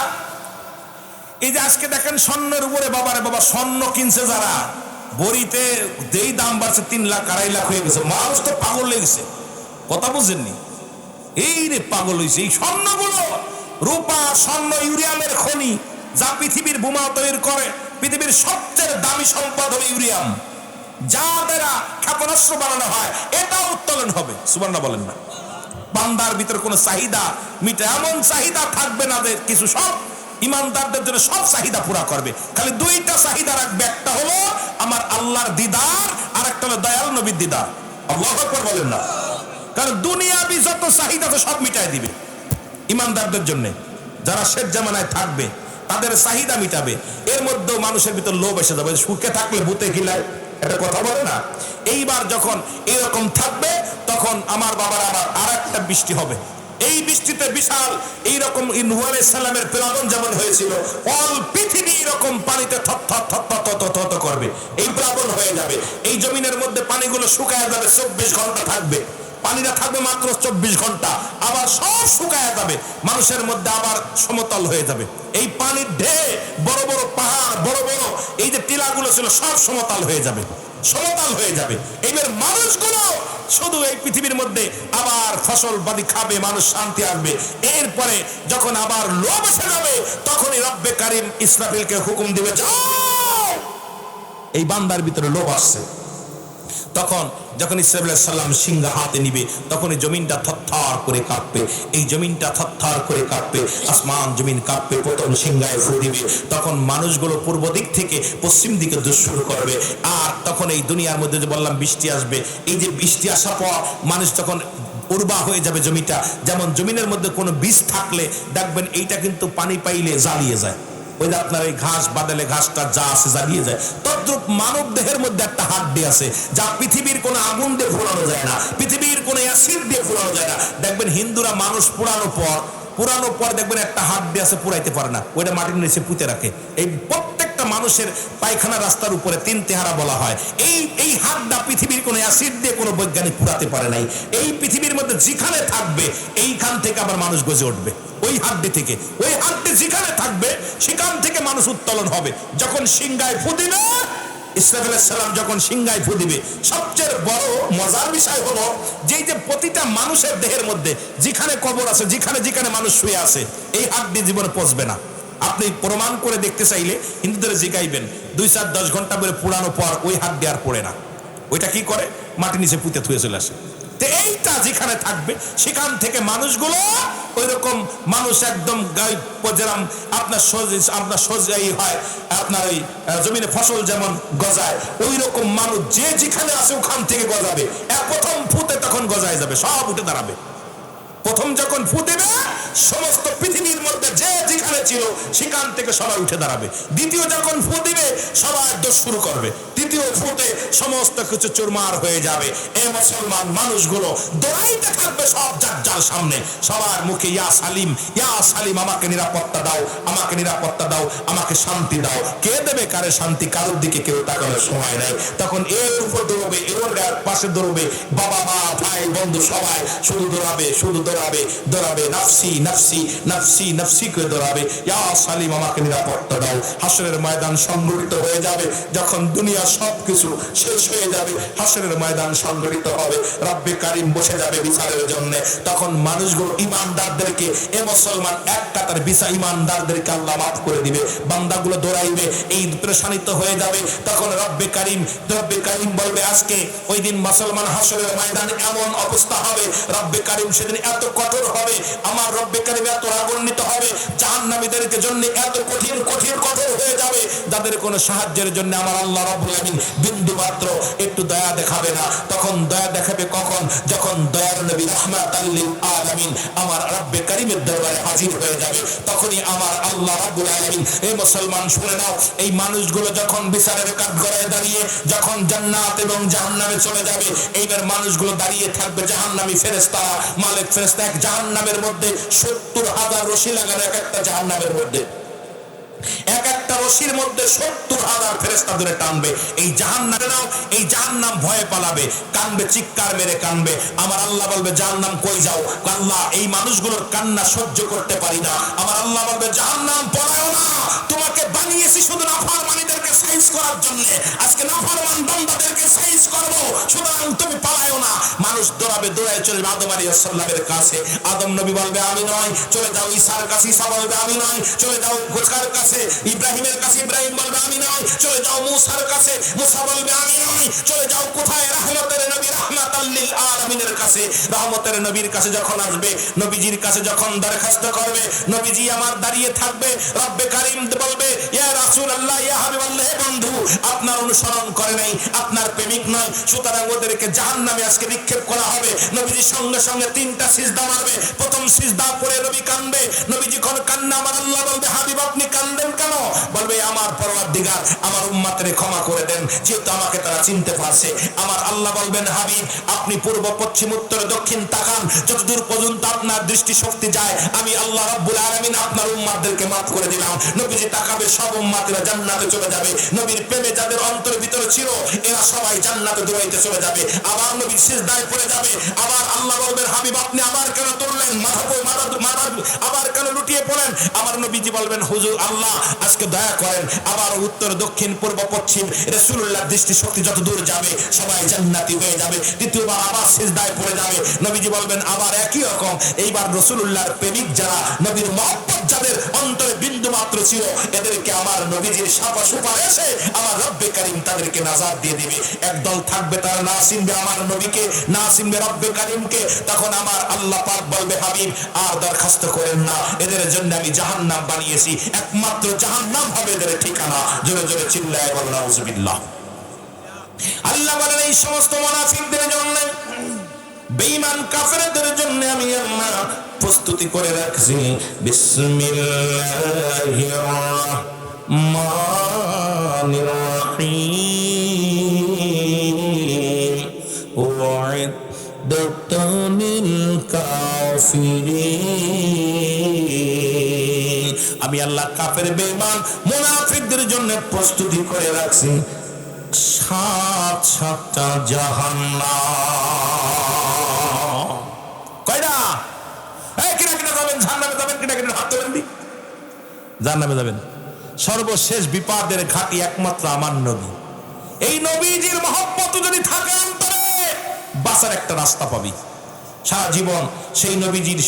এই যে আজকে দেখেন স্বর্ণের উপরে, বাবারে বাবা, স্বর্ণ কিনছে যারা, বড়িতে যেই দাম বাড়ছে 3 লাখ 2.5 লাখ হয়ে গেছে, মানুষ তো পাগল হয়ে গেছে। কথা বুঝেননি? এই রে পাগল হয়েছে। এই স্বর্ণগুলো রূপা, স্বর্ণ, ইউরেনিয়ামের খনি, যা পৃথিবীর বোমা তৈরি করে, পৃথিবীর সবচেয়ে দামি সম্পদ হবে ইউরেনিয়াম, যা দ্বারা ক্ষেপণাস্ত্র বানানো হয়, এটা উত্তোলন হবে। সুবহানাল্লাহ বলেন না? বান্দার ভিতরে কোনো চাহিদা মিটে এমন চাহিদা থাকবে না যে কিছু, সব ইমানদারদের জন্য সব চাহিদা পুরা করবে। খালি 2টা চাহিদা রাখবে, একটা হলো আমার আল্লাহর দিদার, আর একটা হলো দয়াল নবীর দিদার। আল্লাহু আকবার বলেন না? কারণ দুনিয়াবি যত চাহিদা তো সব মিটাই দিবে ইমানদারদের জন্য। যারা শেষ জামানায় থাকবে তাদের চাহিদা মিটাবে। এর মধ্যেও মানুষের ভিতর লোভ এসে যাবে, সুখে থাকলে ভূতে খিলায়, এটা কথা বলে না? এইবার যখন এরকম থাকবে, তখন আমার বাবার আবার আর একটা বৃষ্টি হবে। এই বৃষ্টিতে বিশাল এইরকম নূহ আলাইহিস সালামের প্লাবন যেমন হয়েছিল, অল পৃথিবী এরকম পানিতে থত করবে, এই প্লাবন হয়ে যাবে। এই জমিনের মধ্যে পানিগুলো শুকায় যাবে, 24 ঘন্টা থাকবে, পানিটা থাকবে মাত্র 24 ঘন্টা, আবার সব শুকায় যাবে, মানুষের মধ্যে আবার সমতল হয়ে যাবে। এই পানির ঢেউ, বড় বড় পাহাড়, বড় বড় এই যে টিলাগুলো ছিল, সব সমতল হয়ে যাবে, সমতল হয়ে যাবে। এইবার মানুষগুলো শুধু এই পৃথিবীর মধ্যে আবার ফসল বাদি খাবে, মানুষ শান্তি আসবে। এরপরে যখন আবার লোভ এসে যাবে, তখনই রব্বে কারিম ইসরাফিলকে হুকুম দিবে, যাও। এই বান্দার ভিতরে লোভ আসছে, তখন যখন ইসরাফিল আলাইহিস সালাম সিংহা হাতে নিবে, তখন এই জমিনটা থরথর করে কাঁপবে, এই জমিনটা থরথর করে কাঁপবে, আসমান জমিন কাঁপবে, প্রথম সিংহায় ফু দিবে। তখন মানুষগুলো পূর্ব দিক থেকে পশ্চিম দিকে দৌড় শুরু করবে। আর তখন এই দুনিয়ার মধ্যে যে বললাম বৃষ্টি আসবে, এই যে বৃষ্টি আসার পর মানুষ তখন উর্বর হয়ে যাবে জমিটা। যেমন জমিনের মধ্যে কোনো বীজ থাকলে দেখবেন এইটা কিন্তু পানি পাইলে জ্বালিয়ে যায়, ওই যে আপনার এই ঘাস বাদালে ঘাসটা যা আছে জ্বালিয়ে যায়। তদ্রূপ মানব দেহের মধ্যে একটা হাড্ডি আছে, যা পৃথিবীর কোনো আগুন দিয়ে ফোড়ানো যায় না, পৃথিবীর কোনো অ্যাসিড দিয়ে ফোড়ানো যায় না। দেখবেন হিন্দুরা মানুষ পোড়ানোর পর দেখবেন একটা হাড্ডি আছে, পুরাইতে পারে না, ওইটা মাটির নিচে পুঁতে রাখে। এই প্রত্যেকটা মানুষের পায়খানা রাস্তার উপরে 3 তেহারা বলা হয়। এই হাড্ডা পৃথিবীর কোনো অ্যাসিড দিয়ে কোনো বৈজ্ঞানিক পুরাতে পারে নাই। এই পৃথিবীর মধ্যে যেখানে থাকবে, এইখান থেকে আবার মানুষ গজে উঠবে, ওই হাড্ডি থেকে। ওই হাড্ডি যেখানে থাকবে সেখান থেকে মানুষ উত্তোলন হবে। যখন সিংহায় ফু দিবে, ইসরাফিল আলাইহিস সালাম যখন সিংহায় ফু দিবে, সবচেয়ে বড় মজার বিষয় হলো যে প্রতিটা মানুষের দেহের মধ্যে যেখানে কবর আছে, যেখানে যেখানে মানুষ শুয়ে আছে, এই হাড্ডি জীবনে পচবে না। আপনি প্রমাণ করে দেখতে চাইলে হিন্দুদের জিগাইবেন, 2-4-10 ঘন্টা ধরে পুরানো পর ওই হাড্ডি আর পড়ে না। ওইটা কি করে? মাটির নিচে পুঁতে থুয়ে চলে আসে। তো এইটা যেখানে থাকবে সেখান থেকে মানুষগুলো ওই রকম মানুষ একদম যেরকম আপনার সোজাই হয়, আপনার ওই জমিনে ফসল যেমন গজায়, ওই রকম মানুষ যে যেখানে আছে ওখান থেকে গজাবে। প্রথম ফুতে তখন গজায় যাবে, সব উঠে দাঁড়াবে। প্রথম যখন ফু দেবে, সমস্ত পৃথিবীর মধ্যে যে যেখানে ছিল সেখান থেকে সবাই উঠে দাঁড়াবে। দ্বিতীয় যখন ফু দিবে, সবাই দোষ শুরু করবে। তৃতীয় ফুতে সমস্ত কিছু চুরমার হয়ে যাবে। এই মুসলমান মানুষগুলো দৌড়াইতে থাকবে সব দাজ্জাল সামনে, সবার মুখে ইয়া সালিম, ইয়া সালিম, আমাকে নিরাপত্তা দাও, আমাকে নিরাপত্তা দাও, আমাকে শান্তি দাও। কে দেবে কারে শান্তি? কারোর দিকে কেউ তাকানোর সময় নাই। তখন এর উপর দৌড়বে, এর পাশে দৌড়বে, বাবা মা ভাই বন্ধু সবাই শুধু দৌড়াবে, শুধু দৌড়াবে, দৌড়াবে, নাফসি নাফসি নাফসি নাফসি করে দৌড়াবে, ইয়া সালিম, আমাকে নিরাপত্তা দাও। হাসরের ময়দান সংগঠিত হয়ে যাবে, যখন দুনিয়া সবকিছু শেষ হয়ে যাবে, হাসরের ময়দান সংগঠিত হবে, রব্বে কারিম বসে যাবে বিচারের জন্য। তখন মানুষগুলো ইমানদারদেরকে, এ মুসলমান এক কাতার বিচার ইমানদারদেরকে আল্লাহ মাফ করে দিবে। বান্দাগুলো দৌড়াইবে, এই প্রশানিত হয়ে যাবে। তখন রব্বে কারিম বলবে আজকে ওই দিন মুসলমান হাসরের ময়দানে এমন অবস্থা হবে, রব্বে কারিম সেদিন এত কঠোর হবে, আমার রব্বে কারিম এত রাগান্বিত হবে, জাহান্নামীদেরকে জন্য এত কঠিন কঠিন কঠোর হয়ে যাবে, যাদের কোনো সাহায্যের জন্য আমার আল্লাহ রাব্বুল আলামিন বিন্দু মাত্র একটু দয়া দেখাবে না। তখন দয়া দেখাবে কখন? যখন দয়ার নবী রাহমাতাল লিল আলামিন আমার রব্বে কারিমের দরবারে হাজির হয়ে যাবে। তখনই আমার আল্লাহ রাব্বুল আলামিন, এই মুসলমান শুনে নাও, এই মানুষগুলো যখন বিচারের কাঠগড়ায় দাঁড়িয়ে যখন জান্নাত এবং জাহান্নামে চলে যাবে, এইবার মানুষগুলো দাঁড়িয়ে থাকবে, জাহান্নামী ফেরেশতা মালিক ফেরেশতা এক জাহান্নামের মধ্যে 70,000 রশি লাগানো, এক একটা জাহান্নামের মধ্যে এক একটা রশির মধ্যে 70,000 ফেরেশতা ধরে টানবে। এই জাহান্নামে নাও, এই জাহান্নাম ভয়ে পালাবে, কানবে, চিৎকার মেরে কানবে। আমার আল্লাহ বলবে জাহান্নাম কই যাও? আল্লাহ এই মানুষগুলোর কান্না সহ্য করতে পারি না। আমার আল্লাহ বলবে জাহান্নাম পলাও না, তোমাকে বানিয়েছি শুধু নাফরমানীদেরকে সাইজ করার জন্য, আজকে নাফরমান বান্দাদেরকে সাইজ করব, সুতরাং তুমি পালাও না। মানুষ দৌড়াবে, দৌড়ায় চলে যাবে আদম আলাইহিস সালামের কাছে। আদম নবী বলবে আমি নয়, চলে যাও ঈসার কাছে, ঈসা বলবে আমি নয়, চলে যাও গোছার কাছে, ইব্রাহিমের কাছে, ইব্রাহিম বলবে আমি নয়, চলে যাও মূসার কাছে, মূসা বলবে আমি নয়, চলে যাও কোথায়? রাহমাতের নবী রাহমাতাল লিল আলামিনের কাছে। রহমতের নবীর কাছে যখন আসবে, নবীজির কাছে যখন দরখাস্ত করবে, নবীজি আমার দাঁড়িয়ে থাকবে, রব্বে কারীম বলবে ইয়া রাসূলুল্লাহ, ইয়া হাবিবাল্লাহ, হে বন্ধু আপনার অনুসরণ করে নাই, আপনার প্রেমিক নয়, সুতরাং ওদেরকে জাহান্নামে আজকে নিক্ষেপ করা হবে। নবীজি সঙ্গে সঙ্গে 3টা সিজদা মারবে। প্রথম সিজদা পড়ে নবী কাঁদবে। নবীজি কোন কান্না, আমার আল্লাহ বলবে হাবিব আপনি কাঁদেন কেন? বলবে আমার পরওয়ারদিগার আমার উম্মতের ক্ষমা করে দেন, যেহেতু আমাকে তারা চিনতে পারছে। আমার আল্লাহ বলবেন হাবিব আপনি পূর্ব পশ্চিম উত্তর দক্ষিণ তাকান, যতদূর পর্যন্ত আপনার দৃষ্টি শক্তি যায় আমি আল্লাহ রাব্বুল আলামিন আপনার উম্মতদেরকে মাফ করে দিলাম। নবীজি তাকাবে, সব উম্মতেরা জান্নাতে চলে যাবে। নবীর প্রেমে যাদের অন্তরের ভিতরে ছিল এরা সবাই জান্নাতে দৌড়াইতে চলে যাবে। আবার নবী সিজদায় পড়ে যাবে। আবার আল্লাহ বলবেন হাবিব আপনি আবার কেন তুললেন, আবার কেন লুটিয়ে পড়েন? আমার নবীজি বলবেন হুজুর আল্লাহ আজকে দয়া করেন। আবার উত্তর দক্ষিণ পূর্ব পশ্চিম রাসূলুল্লাহর দৃষ্টি শক্তি যত দূর যাবে সবাই জান্নাতি হয়ে যাবে। দ্বিতীয়বার আবার সিজদায় পড়ে যাবে। নবীজি বলবেন আবার একই রকম। এইবার রাসূলুল্লাহর প্রেমিক যারা, নবীর মহব্বত যাদের অন্তরে বিন্দু মাত্র ছিল, এদেরকে আমার নবীজির সুপারিশে আমার রব্বে কারীম তাদেরকে নাজাত দিয়ে দিবে। একদল থাকবে তারা না চিনবে আমার নবীকে, না চিনবে রব্বে কারীমকে। তখন আমার আল্লাহ পাক বলবে হাবিব আর দরখাস্ত করেন না, এদের জন্য আমি জাহান্নাম বানিয়েছি, একমাত্র জাহান্নাম হবে এদের ঠিকানা। জোরে জোরে চিল্লায় বলেন নাউজুবিল্লাহ। আল্লাহ বলেন এই সমস্ত মুনাফিকদের জন্য, বেঈমান কাফেরদের জন্য আমি আল্লাহ প্রস্তুতি করে রাখছি। বিসমিল্লাহির রাহমানির রহিম। উইদ্দাতুল কাফিরিন। আমি আল্লাহ কাফের বেঈমান মুনাফিকদের জন্য প্রস্তুতি করে রাখছি 7টা জাহান্নাম। কয়টা? কিনা কিনা যাবেন জাহান্নামে, যাবেন কিনা কিনা হাত তোলেন দি, জাহান্নামে যাবেন। সর্বশেষ বিপদের ঘাঁটি একমাত্র আমার নবী। এই নবীজির মহব্বত যদি থাকে অন্তরে, বাঁচার একটা রাস্তা পাবি সারা জীবন। সেই নবীজির